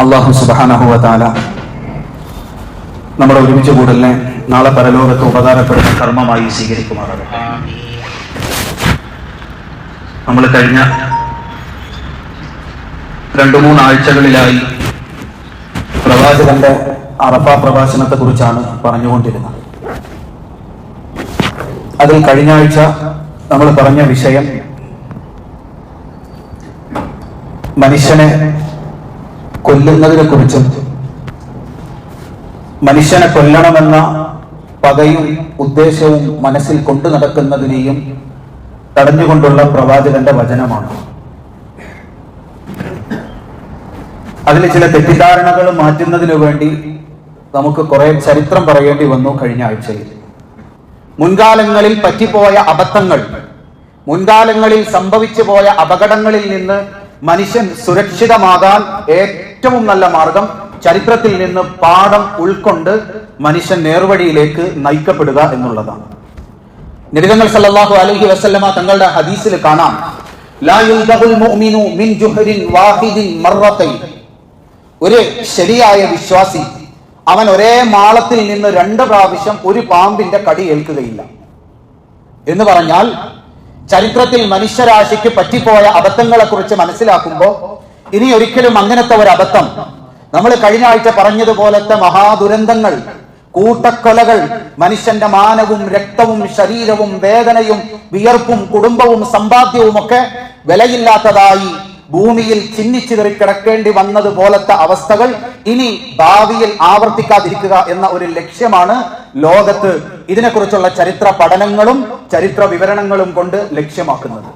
അല്ലാഹു സുബ്ഹാനഹു വ തആല നമ്മുടെ ഒരുമിച്ച് കൂടലിനെ നാളെ പരലോകത്ത് ഉപകാരപ്പെടുന്ന കർമ്മമായി സ്വീകരിക്കുമാറാകട്ടെ. നമ്മൾ കഴിഞ്ഞ 2-3 ആഴ്ചകളിലായി പ്രവാചകന്റെ അറഫ പ്രഭാഷണത്തെ കുറിച്ചാണ് പറഞ്ഞുകൊണ്ടിരുന്നത്. അതിൽ കഴിഞ്ഞ ആഴ്ച നമ്മൾ പറഞ്ഞ വിഷയം മനുഷ്യനെ കൊല്ലുന്നതിനെ കുറിച്ചും മനുഷ്യനെ കൊല്ലണമെന്ന പകയും ഉദ്ദേശവും മനസ്സിൽ കൊണ്ടു നടക്കുന്നതിനെയും തടഞ്ഞുകൊണ്ടുള്ള പ്രവാചകന്റെ വചനമാണ്. അതിൽ ചില തെറ്റിദ്ധാരണകൾ മാറ്റുന്നതിനു വേണ്ടി നമുക്ക് കുറെ ചരിത്രം പറയേണ്ടി വന്നു. കഴിഞ്ഞ ആഴ്ചയിൽ മുൻകാലങ്ങളിൽ പറ്റിപ്പോയ അബദ്ധങ്ങൾ, മുൻകാലങ്ങളിൽ സംഭവിച്ചു പോയ അപകടങ്ങളിൽ നിന്ന് മനുഷ്യൻ സുരക്ഷിതമാകാൻ ഏറ്റവും നല്ല മാർഗം ചരിത്രത്തിൽ നിന്ന് പാഠം ഉൾക്കൊണ്ട് മനുഷ്യൻ നേർവഴിയിലേക്ക് നയിക്കപ്പെടുക എന്നുള്ളതാണ്. നബി തങ്ങൾ സല്ലല്ലാഹു അലൈഹി വസല്ലമ തങ്ങളുടെ ഹദീസിൽ കാണാം, ലാ യുൽദഖുൽ മുഅ്മിനു മിൻ ജുഹരിൻ വാഹിദിൻ മർറതൈൻ. ഒരു ശരിയായ വിശ്വാസി അവൻ ഒരേ മാളത്തിൽ നിന്ന് 2 പ്രാവശ്യം ഒരു പാമ്പിന്റെ കടി ഏൽക്കുകയില്ല എന്ന് പറഞ്ഞാൽ, ചരിത്രത്തിൽ മനുഷ്യരാശിക്ക് പറ്റിപ്പോയ അബദ്ധങ്ങളെ കുറിച്ച് മനസ്സിലാക്കുമ്പോൾ ഇനി ഒരിക്കലും അങ്ങനത്തെ ഒരു അബദ്ധം, നമ്മൾ കഴിഞ്ഞ ആഴ്ച പറഞ്ഞതുപോലത്തെ മഹാദുരന്തങ്ങൾ, കൂട്ടക്കൊലകൾ, മനുഷ്യന്റെ മാനവും രക്തവും ശരീരവും വേദനയും വിയർപ്പും കുടുംബവും സമ്പാദ്യവും ഒക്കെ വിലയില്ലാത്തതായി ഭൂമിയിൽ ചിന്നിച്ചിതറി കിടക്കേണ്ടി വന്നതുപോലത്തെ അവസ്ഥകൾ ഇനി ഭാവിയിൽ ആവർത്തിക്കാതിരിക്കുക എന്ന ഒരു ലക്ഷ്യമാണ് ലോകത്ത് ഇതിനെക്കുറിച്ചുള്ള ചരിത്ര പഠനങ്ങളും ചരിത്ര വിവരണങ്ങളും കൊണ്ട് ലക്ഷ്യമാക്കുന്നത്.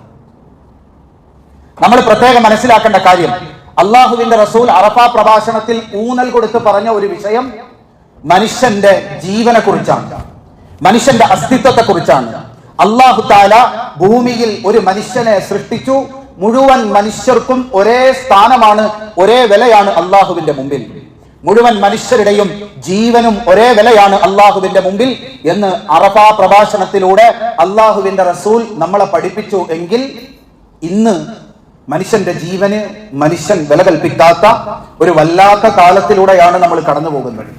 നമ്മൾ പ്രത്യേകം മനസ്സിലാക്കേണ്ട കാര്യം, അള്ളാഹുവിന്റെ റസൂൽ അറഫ പ്രഭാഷണത്തിൽ ഊന്നൽ കൊടുത്ത് പറഞ്ഞ ഒരു വിഷയം മനുഷ്യന്റെ ജീവനെ കുറിച്ചാണ്, മനുഷ്യന്റെ അസ്തിത്വത്തെ കുറിച്ചാണ്. അല്ലാഹു തആല ഭൂമിയിൽ ഒരു മനുഷ്യനെ സൃഷ്ടിച്ചു. മുഴുവൻ മനുഷ്യർക്കും ഒരേ സ്ഥാനമാണ്, ഒരേ വിലയാണ് അള്ളാഹുവിന്റെ മുമ്പിൽ. മുഴുവൻ മനുഷ്യരുടെയും ജീവനും ഒരേ വിലയാണ് അള്ളാഹുവിന്റെ മുമ്പിൽ എന്ന് അറഫ പ്രഭാഷണത്തിലൂടെ അള്ളാഹുവിന്റെ റസൂൽ നമ്മളെ പഠിപ്പിച്ചു. എങ്കിൽ ഇന്ന് മനുഷ്യന്റെ ജീവന് മനുഷ്യൻ വില കൽപ്പിക്കാത്ത ഒരു വല്ലാത്ത കാലത്തിലൂടെയാണ് നമ്മൾ കടന്നു പോകുന്നത്.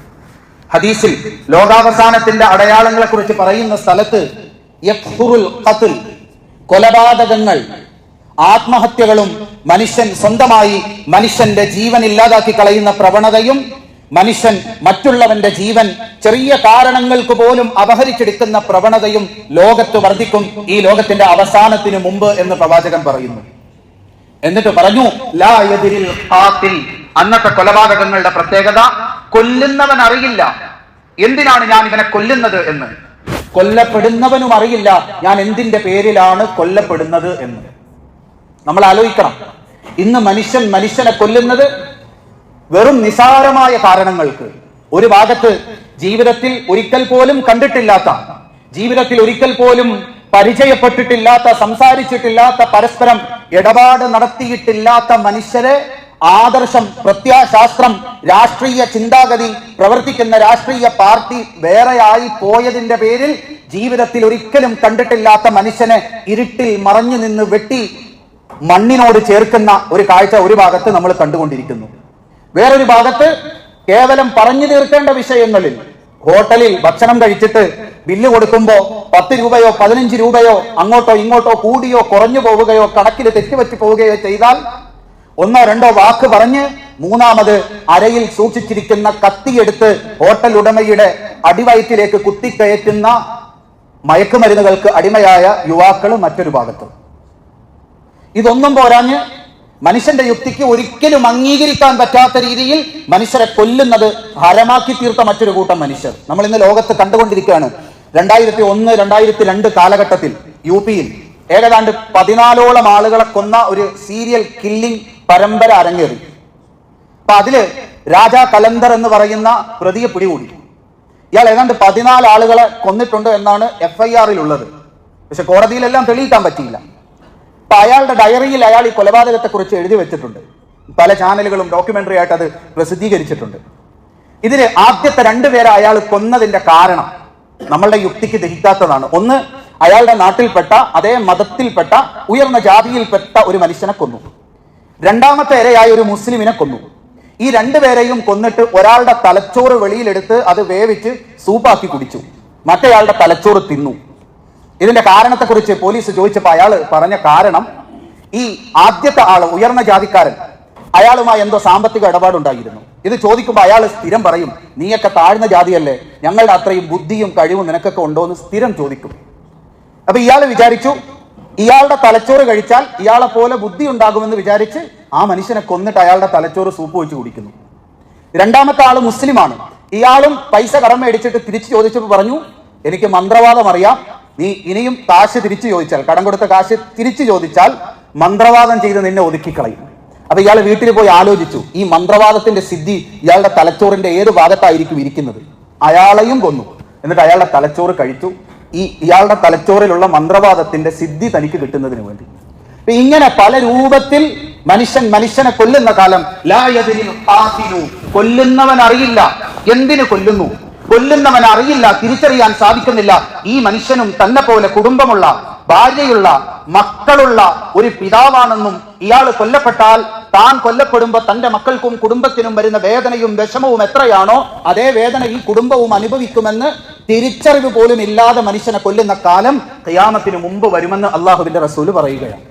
ഹദീസിൽ ലോകാവസാനത്തിന്റെ അടയാളങ്ങളെ കുറിച്ച് പറയുന്ന സ്ഥലത്ത് യഖ്ഫുറുൽ ഖത്ൽ, കൊലപാതകങ്ങൾ, ആത്മഹത്യകളും മനുഷ്യൻ സ്വന്തമായി മനുഷ്യന്റെ ജീവൻ ഇല്ലാതാക്കി കളയുന്ന പ്രവണതയും, മനുഷ്യൻ മറ്റുള്ളവന്റെ ജീവൻ ചെറിയ കാരണങ്ങൾക്ക് പോലും അപഹരിച്ചെടുക്കുന്ന പ്രവണതയും ലോകത്ത് വർദ്ധിക്കും ഈ ലോകത്തിന്റെ അവസാനത്തിന് മുമ്പ് എന്ന് പ്രവാചകൻ പറയുന്നു. എന്നിട്ട് പറഞ്ഞു, ലാ യദ്രിൽ ഖാതിൽ, അന്നത്തെ കൊലപാതകങ്ങളുടെ പ്രത്യേകത, കൊല്ലുന്നവൻ അറിയില്ല എന്തിനാണ് ഞാൻ ഇവനെ കൊല്ലുന്നത് എന്ന്, കൊല്ലപ്പെടുന്നവനും അറിയില്ല ഞാൻ എന്തിന്റെ പേരിലാണ് കൊല്ലപ്പെടുന്നത് എന്ന്. നമ്മൾ ആലോചിക്കണം, ഇന്ന് മനുഷ്യനെ കൊല്ലുന്നത് വെറും നിസാരമായ കാരണങ്ങൾക്ക്. ഒരു ഭാഗത്ത് ജീവിതത്തിൽ ഒരിക്കൽ പോലും കണ്ടിട്ടില്ലാത്ത, ജീവിതത്തിൽ ഒരിക്കൽ പോലും പരിചയപ്പെട്ടിട്ടില്ലാത്ത, സംസാരിച്ചിട്ടില്ലാത്ത, പരസ്പരം ഇടപാട് നടത്തിയിട്ടില്ലാത്ത മനുഷ്യരെ ആദർശം, പ്രത്യയശാസ്ത്രം, രാഷ്ട്രീയ ചിന്താഗതി പ്രവർത്തിക്കുന്ന രാഷ്ട്രീയ പാർട്ടി വേറെയായി പോയതിന്റെ പേരിൽ ജീവിതത്തിൽ ഒരിക്കലും കണ്ടിട്ടില്ലാത്ത മനുഷ്യനെ ഇരുട്ടിൽ മറഞ്ഞു നിന്ന് വെട്ടി മണ്ണിനോട് ചേർക്കുന്ന ഒരു കാഴ്ച ഒരു ഭാഗത്ത് നമ്മൾ കണ്ടുകൊണ്ടിരിക്കുന്നു. വേറൊരു ഭാഗത്ത് കേവലം പറഞ്ഞു തീർക്കേണ്ട വിഷയങ്ങളിൽ, ഹോട്ടലിൽ ഭക്ഷണം കഴിച്ചിട്ട് ബില്ല് കൊടുക്കുമ്പോ 10 രൂപയോ 15 രൂപയോ അങ്ങോട്ടോ ഇങ്ങോട്ടോ കൂടിയോ കുറഞ്ഞു പോവുകയോ കണക്കിൽ തെറ്റുപറ്റി പോവുകയോ ചെയ്താൽ 1-2 വാക്ക് പറഞ്ഞ് മൂന്നാമത് അരയിൽ സൂക്ഷിച്ചിരിക്കുന്ന കത്തിയെടുത്ത് ഹോട്ടൽ ഉടമയുടെ അടിവയറ്റിലേക്ക് കുത്തിക്കയറ്റുന്ന മയക്കുമരുന്നുകൾക്ക് അടിമയായ യുവാക്കൾ മറ്റൊരു ഭാഗത്ത്. ഇതൊന്നും പോരാഞ്ഞ് മനുഷ്യന്റെ യുക്തിക്ക് ഒരിക്കലും അംഗീകരിക്കാൻ പറ്റാത്ത രീതിയിൽ മനുഷ്യരെ കൊല്ലുന്നത് ഹരമാക്കി തീർത്ത മറ്റൊരു കൂട്ടം മനുഷ്യർ നമ്മൾ ഇന്ന് ലോകത്ത് കണ്ടുകൊണ്ടിരിക്കുകയാണ്. 2001-2002 കാലഘട്ടത്തിൽ യുപിയിൽ ഏകദാണ്ട് 14ഓളം ആളുകളെ കൊന്ന ഒരു സീരിയൽ കില്ലിംഗ് പരമ്പര അരങ്ങേറി. അപ്പൊ അതില് രാജാ കലന്തർ എന്ന് പറയുന്ന പ്രതിയെ പിടികൂടി. ഇയാൾ ഏതാണ്ട് 14 ആളുകളെ കൊന്നിട്ടുണ്ട് എന്നാണ് FIR ഉള്ളത്. പക്ഷെ കോടതിയിലെല്ലാം തെളിയിക്കാൻ പറ്റിയില്ല. അപ്പൊ അയാളുടെ ഡയറിയിൽ അയാൾ ഈ കൊലപാതകത്തെ കുറിച്ച് എഴുതി വെച്ചിട്ടുണ്ട്. പല ചാനലുകളും ഡോക്യുമെന്ററി ആയിട്ട് അത് പ്രസിദ്ധീകരിച്ചിട്ടുണ്ട്. ഇതിന് ആദ്യത്തെ 2 പേരെ അയാൾ കൊന്നതിന്റെ കാരണം നമ്മളുടെ യുക്തിക്ക് ദഹിക്കാത്തതാണ്. ഒന്ന്, അയാളുടെ നാട്ടിൽപ്പെട്ട, അതേ മതത്തിൽപ്പെട്ട, ഉയർന്ന ജാതിയിൽപ്പെട്ട ഒരു മനുഷ്യനെ കൊന്നു. രണ്ടാമത്തെ ഇരയായ ഒരു മുസ്ലിമിനെ കൊന്നു. ഈ രണ്ടുപേരെയും കൊന്നിട്ട് ഒരാളുടെ തലച്ചോറ് വെളിയിലെടുത്ത് അത് വേവിച്ച് സൂപ്പാക്കി കുടിച്ചു, മറ്റേയാളുടെ തലച്ചോറ് തിന്നു. ഇതിന്റെ കാരണത്തെക്കുറിച്ച് പോലീസ് ചോദിച്ചപ്പോൾ അയാൾ പറഞ്ഞ കാരണം, ഈ ആദ്യത്തെ ആള് ഉയർന്ന ജാതിക്കാരൻ, അയാളുമായി എന്തോ സാമ്പത്തിക ഇടപാടുണ്ടായിരുന്നു. ഇത് ചോദിക്കുമ്പോൾ അയാൾ സ്ഥിരം പറയും, നീയൊക്കെ താഴ്ന്ന ജാതിയല്ലേ, ഞങ്ങളുടെ അത്രയും ബുദ്ധിയും കഴിവും നിനക്കൊക്കെ ഉണ്ടോ എന്ന് സ്ഥിരം ചോദിക്കും. അപ്പൊ ഇയാൾ വിചാരിച്ചു ഇയാളുടെ തലച്ചോറ് കഴിച്ചാൽ ഇയാളെ പോലെ ബുദ്ധി ഉണ്ടാകുമെന്ന് വിചാരിച്ച് ആ മനുഷ്യനെ കൊന്നിട്ട് അയാളുടെ തലച്ചോറ് സൂപ്പ് വെച്ച് കുടിക്കുന്നു. രണ്ടാമത്തെ ആള് മുസ്ലിമാണ്. ഇയാളും പൈസ കടം മേടിച്ചിട്ട് തിരിച്ചു ചോദിച്ചപ്പോൾ പറഞ്ഞു, എനിക്ക് മന്ത്രവാദം അറിയാം, നീ ഇനിയും കാശ് തിരിച്ചു ചോദിച്ചാൽ, കടം കൊടുത്ത കാശ് തിരിച്ചു ചോദിച്ചാൽ മന്ത്രവാദം ചെയ്ത് നിന്നെ ഒതുക്കിക്കളയും. അപ്പൊ ഇയാൾ വീട്ടിൽ പോയി ആലോചിച്ചു, ഈ മന്ത്രവാദത്തിന്റെ സിദ്ധി ഇയാളുടെ തലച്ചോറിന്റെ ഏത് ഭാഗത്തായിരിക്കും ഇരിക്കുന്നത്. അയാളെയും കൊന്നു, എന്നിട്ട് അയാളുടെ തലച്ചോറ് കഴിച്ചു, ഇയാളുടെ തലച്ചോറിലുള്ള മന്ത്രവാദത്തിന്റെ സിദ്ധി തനിക്ക് കിട്ടുന്നതിന് വേണ്ടി. ഇങ്ങനെ പല രൂപത്തിൽ മനുഷ്യനെ കൊല്ലുന്ന കാലം, കൊല്ലുന്നവൻ അറിയില്ല എന്തിനു കൊല്ലുന്നു, കൊല്ലുന്നവൻ അറിയില്ല, തിരിച്ചറിയാൻ സാധിക്കുന്നില്ല. ഈ മനുഷ്യനും തന്നെ പോലെ കുടുംബമുള്ള, ഭാര്യയുള്ള, മക്കളുള്ള ഒരു പിതാവാണെന്നും ഇയാൾ കൊല്ലപ്പെട്ടാൽ താൻ കൊല്ലപ്പെടുമ്പോ തന്റെ മക്കൾക്കും കുടുംബത്തിനും വരുന്ന വേദനയും വിഷമവും എത്രയാണോ അതേ വേദന ഈ കുടുംബവും അനുഭവിക്കുമെന്ന് തിരിച്ചറിവ് പോലും ഇല്ലാതെ മനുഷ്യനെ കൊല്ലുന്ന കാലം ഖിയാമത്തിന് മുമ്പ് വരുമെന്ന് അള്ളാഹുവിന്റെ റസൂല് പറയുകയാണ്.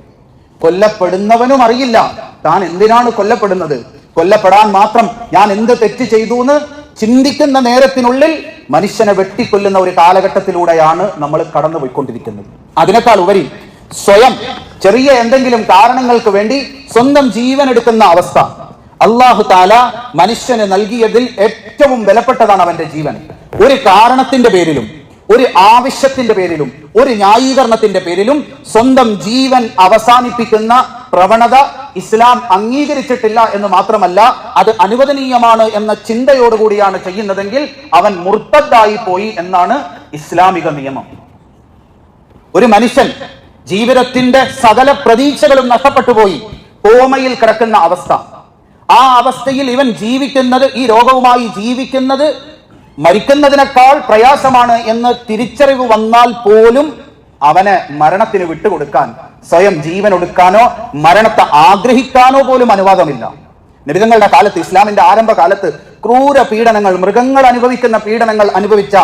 കൊല്ലപ്പെടുന്നവനും അറിയില്ല താൻ എന്തിനാണ് കൊല്ലപ്പെടുന്നത്, കൊല്ലപ്പെടാൻ മാത്രം ഞാൻ എന്ത് തെറ്റ് ചെയ്തു എന്ന് ചിന്തിക്കുന്ന നേരത്തിനുള്ളിൽ മനുഷ്യനെ വെട്ടിക്കൊല്ലുന്ന ഒരു കാലഘട്ടത്തിലൂടെയാണ് നമ്മൾ കടന്നുപോയിക്കൊണ്ടിരിക്കുന്നത്. അതിനേക്കാൾ ഉപരി സ്വയം ചെറിയ എന്തെങ്കിലും കാരണങ്ങൾക്ക് വേണ്ടി സ്വന്തം ജീവൻ എടുക്കുന്ന അവസ്ഥ. അല്ലാഹു തആല മനുഷ്യന് നൽകിയതിൽ ഏറ്റവും വിലപ്പെട്ടതാണ് അവന്റെ ജീവൻ. ഒരു കാരണത്തിന്റെ പേരിലും ഒരു ആവശ്യത്തിന്റെ പേരിലും ഒരു ന്യായീകരണത്തിന്റെ പേരിലും സ്വന്തം ജീവൻ അവസാനിപ്പിക്കുന്ന പ്രവണത ഇസ്ലാം അംഗീകരിച്ചിട്ടില്ല എന്ന് മാത്രമല്ല, അത് അനുവദനീയമാണ് എന്ന ചിന്തയോടുകൂടിയാണ് ചെയ്യുന്നതെങ്കിൽ അവൻ മുർത്തദ്ദായി പോയി എന്നാണ് ഇസ്ലാമിക നിയമം. ഒരു മനുഷ്യൻ ജീവിതത്തിന്റെ സകല പ്രതീക്ഷകളും നഷ്ടപ്പെട്ടു പോയി കോമയിൽ കിടക്കുന്ന അവസ്ഥ, ആ അവസ്ഥയിൽ ഇവൻ ജീവിക്കുന്നത്, ഈ രോഗവുമായി ജീവിക്കുന്നത് മരിക്കുന്നതിനേക്കാൾ പ്രയാസമാണ് എന്ന് തിരിച്ചറിവ് വന്നാൽ പോലും അവന് മരണത്തിന് വിട്ടുകൊടുക്കാൻ, സ്വയം ജീവൻ ഒടുക്കാനോ മരണത്തെ ആഗ്രഹിക്കാനോ പോലും അനുവാദമില്ല. നബിതങ്ങളുടെ കാലത്ത്, ഇസ്ലാമിന്റെ ആരംഭകാലത്ത് ക്രൂര പീഡനങ്ങൾ, മൃഗങ്ങൾ അനുഭവിക്കുന്ന പീഡനങ്ങൾ അനുഭവിച്ച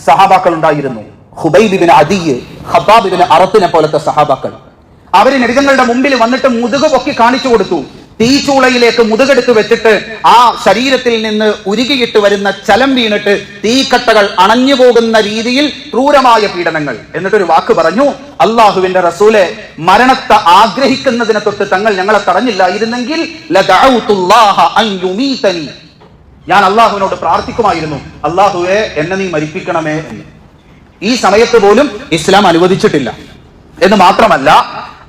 സഹാബാക്കൾ ഉണ്ടായിരുന്നു. ഹുബൈബ് ഇബ്നു അദിയ്, ഖബ്ബാബ് ഇബ്നു അറത്തിനെ പോലത്തെ സഹാബാക്കൾ. അവര് നബിതങ്ങളുടെ മുമ്പിൽ വന്നിട്ട് മുതുക് പൊക്കി കാണിച്ചു കൊടുത്തു. തീച്ചൂളയിലേക്ക് മുതുകെടുത്ത് വെച്ചിട്ട് ആ ശരീരത്തിൽ നിന്ന് ഉരുകിയിട്ട് വരുന്ന ചലം വീണിട്ട് തീക്കട്ടകൾ അണഞ്ഞു പോകുന്ന രീതിയിൽ ക്രൂരമായ പീഡനങ്ങൾ. എന്നിട്ടൊരു വാക്ക് പറഞ്ഞു, അള്ളാഹുവിന്റെ റസൂലെ, മരണത്തെ ആഗ്രഹിക്കുന്നതിനെ തൊട്ട് തങ്ങൾ ഞങ്ങളെ തടഞ്ഞില്ലായിരുന്നെങ്കിൽ ഞാൻ അള്ളാഹുവിനോട് പ്രാർത്ഥിക്കുമായിരുന്നു, അള്ളാഹുവെ എന്നെ നീ മരിപ്പിക്കണമേ എന്ന്. ഈ സമയത്ത് പോലും ഇസ്ലാം അനുവദിച്ചിട്ടില്ല എന്ന് മാത്രമല്ല,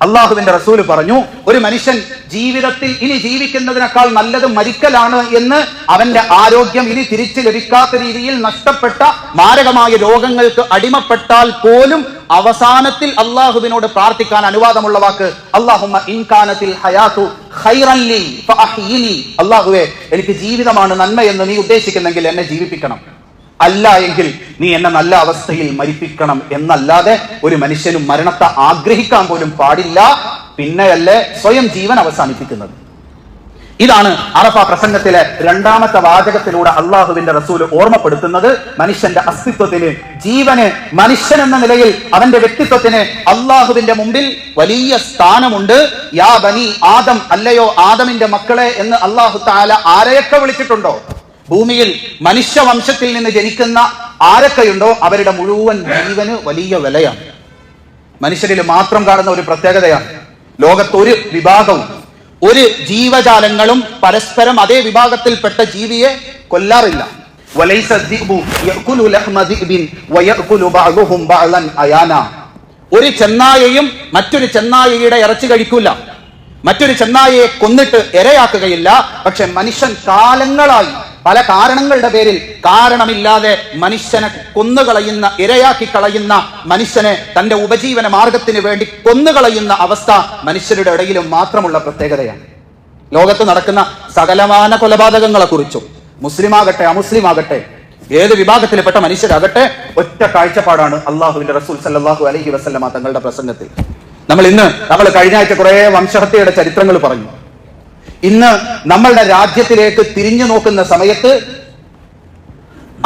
അള്ളാഹുവിന്റെ റസൂല് പറഞ്ഞു, ഒരു മനുഷ്യൻ ജീവിതത്തിൽ ഇനി ജീവിക്കുന്നതിനേക്കാൾ നല്ലത് മരിക്കലാണ് എന്ന്, അവന്റെ ആരോഗ്യം ഇനി തിരിച്ചു ലഭിക്കാത്ത രീതിയിൽ നഷ്ടപ്പെട്ട മാരകമായ രോഗങ്ങൾക്ക് അടിമപ്പെട്ടാൽ പോലും അവസാനത്തിൽ അള്ളാഹുവിനോട് പ്രാർത്ഥിക്കാൻ അനുവാദമുള്ള വാക്ക് അല്ലാഹുമ്മ ഇൻ കാനത്തിൽ ഹയാതു ഖൈറൻ ലി ഫഅഹ്യിനി, അള്ളാഹുവേ എനിക്ക് ജീവിതമാണ് നന്മയെന്ന് നീ ഉദ്ദേശിക്കുന്നെങ്കിൽ എന്നെ ജീവിപ്പിക്കണം, അല്ല എങ്കിൽ നീ എന്നെ നല്ല അവസ്ഥയിൽ മരിപ്പിക്കണം എന്നല്ലാതെ ഒരു മനുഷ്യനും മരണത്തെ ആഗ്രഹിക്കാൻ പോലും പാടില്ല. പിന്നെയല്ലേ സ്വയം ജീവൻ അവസാനിപ്പിക്കുന്നത്. ഇതാണ് അറഫ പ്രസംഗത്തിലെ രണ്ടാമത്തെ വാചകത്തിലൂടെ അള്ളാഹുവിന്റെ റസൂല് ഓർമ്മപ്പെടുത്തുന്നത്. മനുഷ്യന്റെ അസ്തിത്വത്തിന്, ജീവന്, മനുഷ്യൻ എന്ന നിലയിൽ അവന്റെ വ്യക്തിത്വത്തിന് അള്ളാഹുവിന്റെ മുമ്പിൽ വലിയ സ്ഥാനമുണ്ട്. യാ ബനി ആദം, അല്ലയോ ആദമിന്റെ മക്കളെ എന്ന് അള്ളാഹു തആല ആരെയൊക്കെ വിളിച്ചിട്ടുണ്ടോ, ഭൂമിയിൽ മനുഷ്യവംശത്തിൽ നിന്ന് ജനിക്കുന്ന ആരൊക്കെയുണ്ടോ അവരുടെ മുഴുവൻ ജീവന് വലിയ വിലയാണ്. മനുഷ്യരിൽ മാത്രം കാണുന്ന ഒരു പ്രത്യേകതയാണ്, ലോകത്തൊരു വിഭാഗവും ഒരു ജീവജാലങ്ങളും പരസ്പരം അതേ വിഭാഗത്തിൽപ്പെട്ട ജീവിയെ കൊല്ലാറില്ല. ഒരു ചെന്നായയും മറ്റൊരു ചെന്നായയുടെ ഇറച്ചി കഴിക്കൂല, മറ്റൊരു ചെന്നായയെ കൊന്നിട്ട് ഇരയാക്കുകയില്ല. പക്ഷെ മനുഷ്യൻ കാലങ്ങളായി പല കാരണങ്ങളുടെ പേരിൽ കാരണമില്ലാതെ മനുഷ്യനെ കൊന്നുകളയുന്ന, ഇരയാക്കി കളയുന്ന, മനുഷ്യനെ തന്റെ ഉപജീവന മാർഗത്തിന് വേണ്ടി കൊന്നുകളയുന്ന അവസ്ഥ മനുഷ്യരുടെ ഇടയിലും മാത്രമുള്ള പ്രത്യേകതയാണ്. ലോകത്ത് നടക്കുന്ന സകലമാന കൊലപാതകങ്ങളെ കുറിച്ചും മുസ്ലിമാകട്ടെ അമുസ്ലിമാകട്ടെ ഏത് വിഭാഗത്തിൽപ്പെട്ട മനുഷ്യരാകട്ടെ ഒറ്റ കാഴ്ചപ്പാടാണ് അള്ളാഹുവിന്റെ റസൂൽ സല്ലല്ലാഹു അലൈഹി വസല്ലമ തങ്ങളുടെ പ്രസംഗത്തിൽ. നമ്മൾ കഴിഞ്ഞ ആഴ്ച കുറെ വംശഹത്യയുടെ ചരിത്രങ്ങൾ പറഞ്ഞു. ഇന്ന് നമ്മളുടെ രാജ്യത്തിലേക്ക് തിരിഞ്ഞു നോക്കുന്ന സമയത്ത്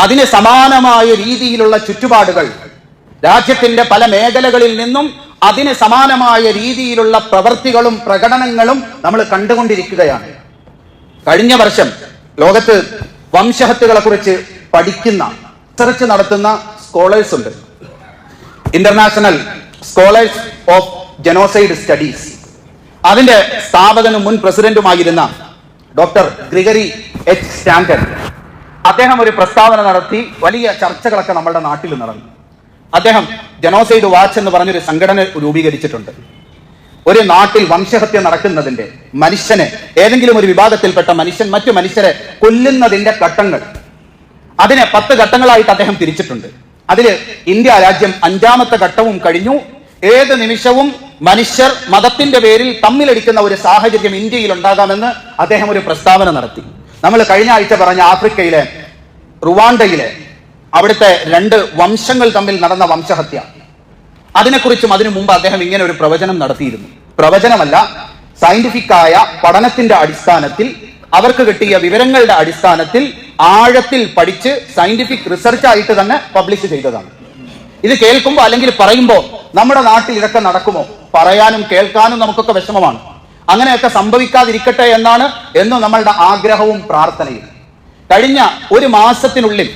അതിന് സമാനമായ രീതിയിലുള്ള ചുറ്റുപാടുകൾ രാജ്യത്തിന്റെ പല മേഖലകളിൽ നിന്നും അതിന് സമാനമായ രീതിയിലുള്ള പ്രവൃത്തികളും പ്രകടനങ്ങളും നമ്മൾ കണ്ടുകൊണ്ടിരിക്കുകയാണ്. കഴിഞ്ഞ വർഷം ലോകത്ത് വംശഹത്യകളെ കുറിച്ച് പഠിക്കുന്ന റിസർച്ച് നടത്തുന്ന സ്കോളേഴ്സ് ഉണ്ട്. International scholars of genocide studies. അതിന്റെ സ്ഥാപകനും മുൻ പ്രസിഡന്റുമായിരുന്ന ഡോക്ടർ ഗ്രിഗറി എച്ച് സ്റ്റാൻറ്റൺ അദ്ദേഹം ഒരു പ്രസ്താവന നടത്തി. വലിയ ചർച്ചകളൊക്കെ നമ്മുടെ നാട്ടിൽ നടന്നു. അദ്ദേഹം ജനോസൈഡ് വാച്ച് എന്ന് പറഞ്ഞൊരു സംഘടന രൂപീകരിച്ചിട്ടുണ്ട്. ഒരു നാട്ടിൽ വംശഹത്യ നടക്കുന്നതിന്റെ, മനുഷ്യനെ, ഏതെങ്കിലും ഒരു വിഭാഗത്തിൽപ്പെട്ട മനുഷ്യൻ മറ്റു മനുഷ്യരെ കൊല്ലുന്നതിന്റെ ഘട്ടങ്ങൾ, അതിനെ 10 ഘട്ടങ്ങളായിട്ട് അദ്ദേഹം തിരിച്ചിട്ടുണ്ട്. അതില് ഇന്ത്യ രാജ്യം 5ാമത്തെ ഘട്ടവും കഴിഞ്ഞു. ഏത് നിമിഷവും മനുഷ്യർ മതത്തിന്റെ പേരിൽ തമ്മിലടിക്കുന്ന ഒരു സാഹചര്യം ഇന്ത്യയിൽ ഉണ്ടാകാമെന്ന് അദ്ദേഹം ഒരു പ്രസ്താവന നടത്തി. നമ്മൾ കഴിഞ്ഞ ആഴ്ച പറഞ്ഞ ആഫ്രിക്കയിലെ റുവാണ്ടയിലെ അവിടുത്തെ 2 വംശങ്ങൾ തമ്മിൽ നടന്ന വംശഹത്യ, അതിനെക്കുറിച്ചും അതിനു മുമ്പ് അദ്ദേഹം ഇങ്ങനെ ഒരു പ്രവചനം നടത്തിയിരുന്നു. പ്രവചനമല്ല, സയന്റിഫിക്കായ പഠനത്തിന്റെ അടിസ്ഥാനത്തിൽ, അവർക്ക് കിട്ടിയ വിവരങ്ങളുടെ അടിസ്ഥാനത്തിൽ ആഴത്തിൽ പഠിച്ച് സയന്റിഫിക് റിസർച്ച് ആയിട്ട് തന്നെ പബ്ലിഷ് ചെയ്തതാണ്. ഇത് കേൾക്കുമ്പോൾ അല്ലെങ്കിൽ പറയുമ്പോൾ നമ്മുടെ നാട്ടിൽ ഇതൊക്കെ നടക്കുമോ? പറയാനും കേൾക്കാനും നമുക്കൊക്കെ വിഷമമാണ്. അങ്ങനെയൊക്കെ സംഭവിക്കാതിരിക്കട്ടെ എന്നാണ് എന്നും നമ്മളുടെ ആഗ്രഹവും പ്രാർത്ഥനയും. കഴിഞ്ഞ ഒരു മാസത്തിനുള്ളിൽ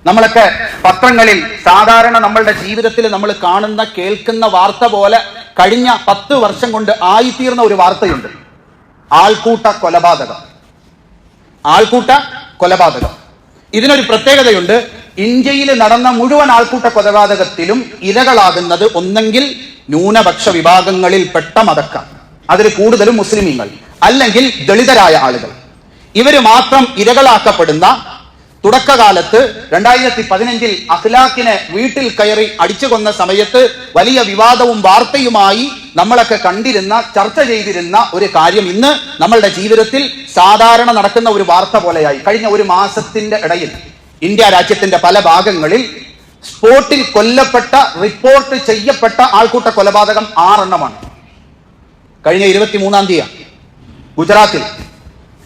നമ്മളൊക്കെ പത്രങ്ങളിൽ സാധാരണ നമ്മളുടെ ജീവിതത്തിൽ നമ്മൾ കാണുന്ന കേൾക്കുന്ന വാർത്ത പോലെ കഴിഞ്ഞ 10 വർഷം കൊണ്ട് ആയിത്തീർന്ന ഒരു വാർത്തയുണ്ട്. ആൾക്കൂട്ട കൊലപാതകം. ആൾക്കൂട്ട കൊലപാതകം. ഇതിനൊരു പ്രത്യേകതയുണ്ട്. ഇന്ത്യയിൽ നടന്ന മുഴുവൻ ആൾക്കൂട്ട കൊലപാതകത്തിലും ഇരകളാകുന്നത് ഒന്നെങ്കിൽ ന്യൂനപക്ഷ വിഭാഗങ്ങളിൽ പെട്ട മതക്കാർ, അതിൽ കൂടുതലും മുസ്ലിമീങ്ങൾ, അല്ലെങ്കിൽ ദളിതരായ ആളുകൾ. ഇവര് മാത്രം ഇരകളാക്കപ്പെടുന്ന തുടക്കകാലത്ത് 2015 അഖ്ലാഖിനെ വീട്ടിൽ കയറി അടിച്ചു കൊന്ന സമയത്ത് വലിയ വിവാദവും വാർത്തയുമായി നമ്മളൊക്കെ കണ്ടിരുന്ന, ചർച്ച ചെയ്തിരുന്ന ഒരു കാര്യം ഇന്ന് നമ്മളുടെ ജീവിതത്തിൽ സാധാരണ നടക്കുന്ന ഒരു വാർത്ത പോലെയായി. കഴിഞ്ഞ ഒരു മാസത്തിന്റെ ഇടയിൽ ഇന്ത്യ രാജ്യത്തിന്റെ പല ഭാഗങ്ങളിൽ സ്പോട്ടിൽ കൊല്ലപ്പെട്ട, റിപ്പോർട്ട് ചെയ്യപ്പെട്ട ആൾക്കൂട്ട കൊലപാതകം 6 എണ്ണമാണ്. കഴിഞ്ഞ 23-ാം തീയതി ഗുജറാത്തിൽ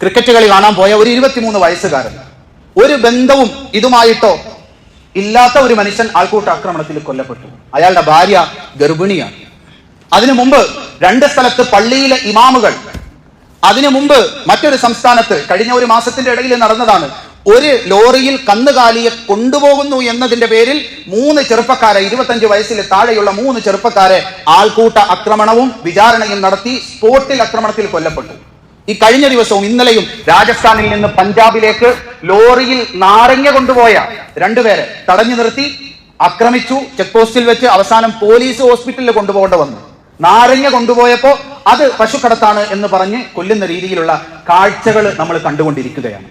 ക്രിക്കറ്റ് കളി കാണാൻ പോയ ഒരു 23 വയസ്സുകാരൻ, ഒരു ബന്ധവും ഇതുമായിട്ടോ ഇല്ലാത്ത ഒരു മനുഷ്യൻ ആൾക്കൂട്ട ആക്രമണത്തിൽ കൊല്ലപ്പെട്ടു. അയാളുടെ ഭാര്യ ഗർഭിണിയാണ്. അതിനു മുമ്പ് 2 സ്ഥലത്ത് പള്ളിയിലെ ഇമാമുകൾ, അതിനു മുമ്പ് മറ്റൊരു സംസ്ഥാനത്ത് കഴിഞ്ഞ ഒരു മാസത്തിന്റെ ഇടയിൽ നടന്നതാണ്. ഒരു ലോറിയിൽ കന്നുകാലിയെ കൊണ്ടുപോകുന്നു എന്നതിന്റെ പേരിൽ 3 ചെറുപ്പക്കാരെ, 25 വയസ്സിൽ താഴെയുള്ള 3 ചെറുപ്പക്കാരെ ആൾക്കൂട്ട ആക്രമണവും വിചാരണയും നടത്തി സ്പോട്ടിൽ ആക്രമണത്തിൽ കൊല്ലപ്പെട്ടു. ഈ കഴിഞ്ഞ ദിവസവും ഇന്നലെയും രാജസ്ഥാനിൽ നിന്ന് പഞ്ചാബിലേക്ക് ലോറിയിൽ നാരങ്ങ കൊണ്ടുപോയ 2 പേരെ തടഞ്ഞു നിർത്തി ആക്രമിച്ചു. ചെക്ക് പോസ്റ്റിൽ വെച്ച് അവസാനം പോലീസ് ഹോസ്പിറ്റലിൽ കൊണ്ടുപോകേണ്ടി വന്നു. നാരങ്ങ കൊണ്ടുപോയപ്പോ അത് പശുക്കടത്താണ് എന്ന് പറഞ്ഞ് കൊല്ലുന്ന രീതിയിലുള്ള കാഴ്ചകൾ നമ്മൾ കണ്ടുകൊണ്ടിരിക്കുകയാണ്.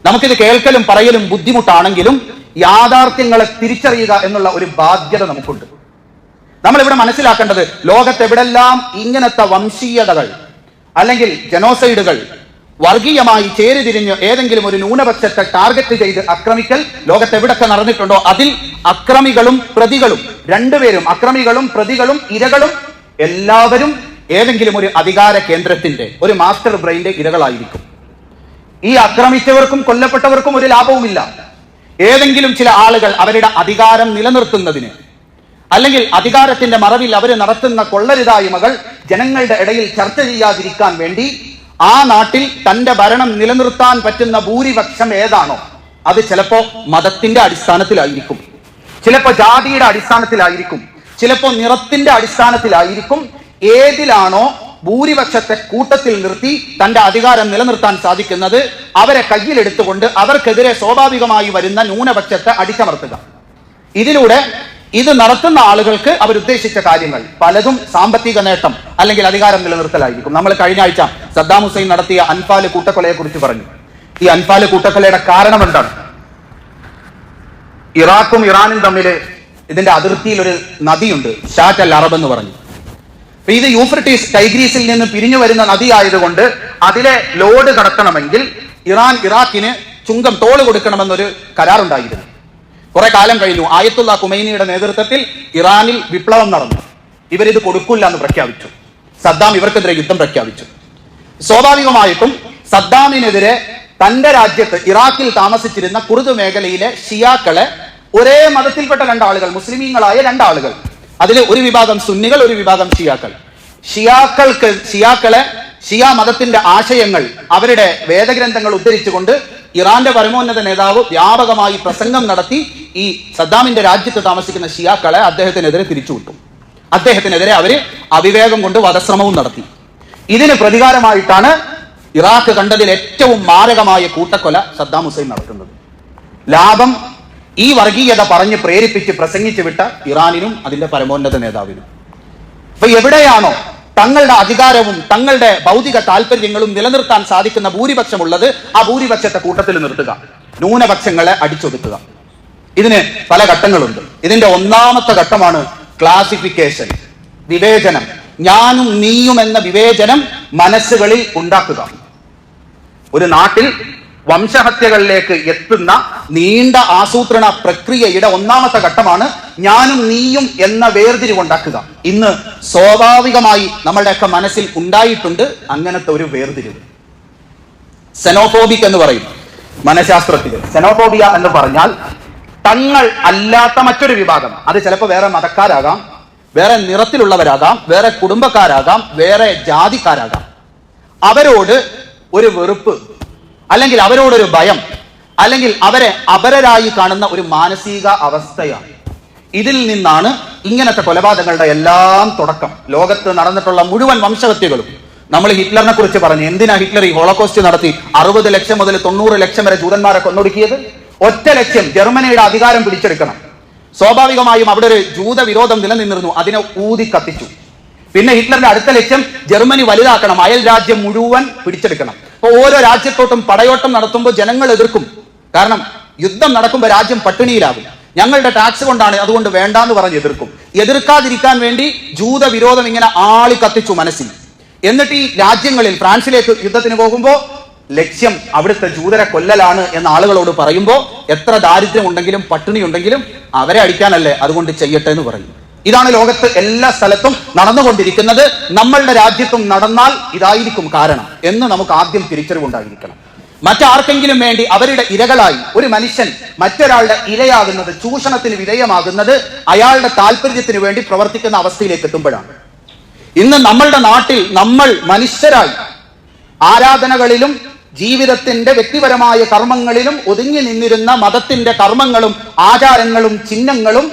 നമുക്കിത് കേൾക്കലും പറയലും ബുദ്ധിമുട്ടാണെങ്കിലും യാഥാർത്ഥ്യങ്ങളെ തിരിച്ചറിയുക എന്നുള്ള ഒരു ബാധ്യത നമുക്കുണ്ട്. നമ്മളിവിടെ മനസ്സിലാക്കേണ്ടത്, ലോകത്തെവിടെല്ലാം ഇങ്ങനത്തെ വംശീയതകൾ അല്ലെങ്കിൽ ജനോസൈഡുകൾ, വർഗീയമായി ചേരിതിരിഞ്ഞ് ഏതെങ്കിലും ഒരു ന്യൂനപക്ഷത്തെ ടാർഗറ്റ് ചെയ്ത് ആക്രമിക്കൽ ലോകത്തെവിടൊക്കെ നടന്നിട്ടുണ്ടോ അതിൽ അക്രമികളും പ്രതികളും, 2 പേരും, അക്രമികളും പ്രതികളും ഇരകളും എല്ലാവരും ഏതെങ്കിലും ഒരു അധികാര കേന്ദ്രത്തിന്റെ, ഒരു മാസ്റ്റർ ബ്രെയിന്റെ ഇരകളായിരിക്കും. ഈ ആക്രമിച്ചവർക്കും കൊല്ലപ്പെട്ടവർക്കും ഒരു ലാഭവുമില്ല. ഏതെങ്കിലും ചില ആളുകൾ അവരുടെ അധികാരം നിലനിർത്തുന്നതിന്, അല്ലെങ്കിൽ അധികാരത്തിന്റെ മറവിൽ അവർ നടത്തുന്ന കൊള്ളരുതായ്മകൾ ജനങ്ങളുടെ ഇടയിൽ ചർച്ച ചെയ്യാതിരിക്കാൻ വേണ്ടി ആ നാട്ടിൽ തന്റെ ഭരണം നിലനിർത്താൻ പറ്റുന്ന ഭൂരിപക്ഷം ഏതാണോ അത് ചിലപ്പോ മതത്തിന്റെ അടിസ്ഥാനത്തിലായിരിക്കും, ചിലപ്പോ ജാതിയുടെ അടിസ്ഥാനത്തിലായിരിക്കും, ചിലപ്പോ നിറത്തിന്റെ അടിസ്ഥാനത്തിലായിരിക്കും. ഏതിലാണോ ഭൂരിപക്ഷത്തെ കൂട്ടത്തിൽ നിർത്തി തന്റെ അധികാരം നിലനിർത്താൻ സാധിക്കുന്നത് അവരെ കയ്യിലെടുത്തുകൊണ്ട് അവർക്കെതിരെ സ്വാഭാവികമായി വരുന്ന ന്യൂനപക്ഷത്തെ അടിച്ചമർത്തുക. ഇതിലൂടെ ഇത് നടത്തുന്ന ആളുകൾക്ക് അവരുദ്ദേശിച്ച കാര്യങ്ങൾ പലതും സാമ്പത്തിക നേട്ടം അല്ലെങ്കിൽ അധികാരം നിലനിർത്തലായിരിക്കും. നമ്മൾ കഴിഞ്ഞ ആഴ്ച സദ്ദാം ഹുസൈൻ നടത്തിയ അൻഫാല് കൂട്ടക്കൊലയെ കുറിച്ച് പറഞ്ഞു. ഈ അൻഫാല് കൂട്ടക്കൊലയുടെ കാരണം എന്താണ്? ഇറാഖും ഇറാനും തമ്മിൽ ഇതിന്റെ അതിർത്തിയിൽ ഒരു നദിയുണ്ട്, ഷാറ്റ് അൽ അറബ് എന്ന് പറഞ്ഞു. ഇത് യൂഫ്രട്ടീസ് ടൈഗ്രീസിൽ നിന്ന് പിരിഞ്ഞു വരുന്ന നദി ആയതുകൊണ്ട് അതിലെ ലോഡ് കടത്തണമെങ്കിൽ ഇറാൻ ഇറാഖിന് ചുങ്കം, ടോള് കൊടുക്കണമെന്നൊരു കരാറുണ്ടായിരുന്നു. കുറെ കാലം കഴിഞ്ഞു. ആയത്തുള്ള ഖുമൈനിയുടെ നേതൃത്വത്തിൽ ഇറാനിൽ വിപ്ലവം നടന്നു. ഇവരിത് കൊടുക്കില്ല എന്ന് പ്രഖ്യാപിച്ചു. സദ്ദാം ഇവർക്കെതിരെ യുദ്ധം പ്രഖ്യാപിച്ചു. സ്വാഭാവികമായിട്ടും സദ്ദാമിനെതിരെ തന്റെ രാജ്യത്ത് ഇറാഖിൽ താമസിച്ചിരുന്ന കുർദ് മേഖലയിലെ ഷിയാക്കളെ, ഒരേ മതത്തിൽപ്പെട്ട രണ്ടാളുകൾ, മുസ്ലിമീങ്ങളായ രണ്ടാളുകൾ, അതിൽ ഒരു വിഭാഗം സുന്നികൾ, ഒരു വിഭാഗം ഷിയാക്കൾ. ഷിയാക്കളെ ഷിയാ മതത്തിന്റെ ആശയങ്ങൾ, അവരുടെ വേദഗ്രന്ഥങ്ങൾ ഉദ്ധരിച്ചുകൊണ്ട് ഇറാന്റെ പരമോന്നത നേതാവ് വ്യാപകമായി പ്രസംഗം നടത്തി ഈ സദ്ദാമിന്റെ രാജ്യത്ത് താമസിക്കുന്ന ഷിയാക്കളെ അദ്ദേഹത്തിനെതിരെ തിരിച്ചുവിട്ടു. അദ്ദേഹത്തിനെതിരെ അവര് അവിവേകം കൊണ്ട് വധശ്രമവും നടത്തി. ഇതിന് പ്രതികാരമായിട്ടാണ് ഇറാഖ് കണ്ടതിൽ ഏറ്റവും മാരകമായ കൂട്ടക്കൊല സദ്ദാം ഹുസൈൻ നടത്തുന്നത്. ലാഭം ഈ വർഗീയത പറഞ്ഞ് പ്രേരിപ്പിച്ച് പ്രസംഗിച്ചു വിട്ട ഇറാനിനും അതിന്റെ പരമോന്നത നേതാവിനും. അപ്പൊ എവിടെയാണോ തങ്ങളുടെ അധികാരവും തങ്ങളുടെ ഭൗതിക താല്പര്യങ്ങളും നിലനിർത്താൻ സാധിക്കുന്ന ഭൂരിപക്ഷമുള്ളത്, ആ ഭൂരിപക്ഷത്തെ കൂട്ടത്തിൽ നിർത്തുക, ന്യൂനപക്ഷങ്ങളെ അടിച്ചൊതുക്കുക. ഇതിന് പല ഘട്ടങ്ങളുണ്ട്. ഇതിന്റെ ഒന്നാമത്തെ ഘട്ടമാണ് ക്ലാസിഫിക്കേഷൻ, വിവേചനം. ഞാനും നീയും എന്ന വിവേചനം മനസ്സുകളിൽ ഉണ്ടാക്കുക. ഒരു നാട്ടിൽ വംശഹത്യകളിലേക്ക് എത്തുന്ന നീണ്ട ആസൂത്രണ പ്രക്രിയയുടെ ഒന്നാമത്തെ ഘട്ടമാണ് ഞാനും നീയും എന്ന വേർതിരിവുണ്ടാക്കുക. ഇന്ന് സ്വാഭാവികമായി നമ്മളുടെയൊക്കെ മനസ്സിൽ ഉണ്ടായിട്ടുണ്ട് അങ്ങനത്തെ ഒരു വേർതിരിവ്. സെനോഫോബിക് എന്ന് പറയും മനഃശാസ്ത്രത്തിൽ. സെനോഫോബിയ എന്ന് പറഞ്ഞാൽ തങ്ങൾ അല്ലാത്ത മറ്റൊരു വിഭാഗം, അത് ചിലപ്പോൾ വേറെ മതക്കാരാകാം, വേറെ നിറത്തിലുള്ളവരാകാം, വേറെ കുടുംബക്കാരാകാം, വേറെ ജാതിക്കാരാകാം, അവരോട് ഒരു വെറുപ്പ്, അല്ലെങ്കിൽ അവരോടൊരു ഭയം, അല്ലെങ്കിൽ അവരെ അപരരായി കാണുന്ന ഒരു മാനസിക അവസ്ഥയാണ്. ഇതിൽ നിന്നാണ് ഇങ്ങനത്തെ കൊലപാതകങ്ങളുടെ എല്ലാം തുടക്കം. ലോകത്ത് നടന്നിട്ടുള്ള മുഴുവൻ വംശഹത്യകളും. നമ്മൾ ഹിറ്റ്ലറിനെ കുറിച്ച് പറഞ്ഞു, എന്തിനാ ഹിറ്റ്ലർ ഈ ഹോളോകോസ്റ്റ് നടത്തി 60 ലക്ഷം മുതൽ 90 ലക്ഷം വരെ ജൂതന്മാരെ കൊന്നൊടുക്കിയത്? ഒറ്റ ലക്ഷ്യം, ജർമ്മനിയുടെ അധികാരം പിടിച്ചെടുക്കണം. സ്വാഭാവികമായും അവിടെ ഒരു ജൂത വിരോധം നിലനിന്നിരുന്നു, അതിനെ ഊതി കത്തിച്ചു. പിന്നെ ഹിറ്റ്ലറിന്റെ അടുത്ത ലക്ഷ്യം ജർമ്മനി വലുതാക്കണം, അയൽ രാജ്യം മുഴുവൻ പിടിച്ചെടുക്കണം. അപ്പൊ ഓരോ രാജ്യത്തോട്ടും പടയോട്ടം നടത്തുമ്പോൾ ജനങ്ങൾ എതിർക്കും. കാരണം യുദ്ധം നടക്കുമ്പോൾ രാജ്യം പട്ടിണിയിലാകും. ഞങ്ങളുടെ ടാക്സ് കൊണ്ടാണ്, അതുകൊണ്ട് വേണ്ടാന്ന് പറഞ്ഞ് എതിർക്കും. എതിർക്കാതിരിക്കാൻ വേണ്ടി ജൂത വിരോധം ഇങ്ങനെ ആളി കത്തിച്ചു മനസ്സിൽ. എന്നിട്ട് ഈ രാജ്യങ്ങളിൽ ഫ്രാൻസിലേക്ക് യുദ്ധത്തിന് പോകുമ്പോൾ ലക്ഷ്യം അവിടുത്തെ ജൂതരെ കൊല്ലലാണ് എന്ന ആളുകളോട് പറയുമ്പോൾ എത്ര ദാരിദ്ര്യം ഉണ്ടെങ്കിലും പട്ടിണി ഉണ്ടെങ്കിലും അവരെ അടിക്കാനല്ലേ, അതുകൊണ്ട് ചെയ്യട്ടെ എന്ന് പറയും. ഇതാണ് ലോകത്ത് എല്ലാ സ്ഥലത്തും നടന്നുകൊണ്ടിരിക്കുന്നത്. നമ്മളുടെ രാജ്യത്തും നടന്നാൽ ഇതായിരിക്കും കാരണം എന്ന് നമുക്ക് ആദ്യം തിരിച്ചറിവുണ്ടായിരിക്കണം. മറ്റാർക്കെങ്കിലും വേണ്ടി അവരുടെ ഇരകളായി ഒരു മനുഷ്യൻ മറ്റൊരാളുടെ ഇരയാകുന്നത്, ചൂഷണത്തിന് വിധേയമാകുന്നത് അയാളുടെ താല്പര്യത്തിന് വേണ്ടി പ്രവർത്തിക്കുന്ന അവസ്ഥയിലേക്ക് എത്തുമ്പോഴാണ്. ഇന്ന് നമ്മളുടെ നാട്ടിൽ നമ്മൾ മനുഷ്യരായി ആരാധനകളിലും ജീവിതത്തിന്റെ വ്യക്തിപരമായ കർമ്മങ്ങളിലും ഒതുങ്ങി നിന്നിരുന്ന മതത്തിന്റെ കർമ്മങ്ങളും ആചാരങ്ങളും ചിഹ്നങ്ങളും,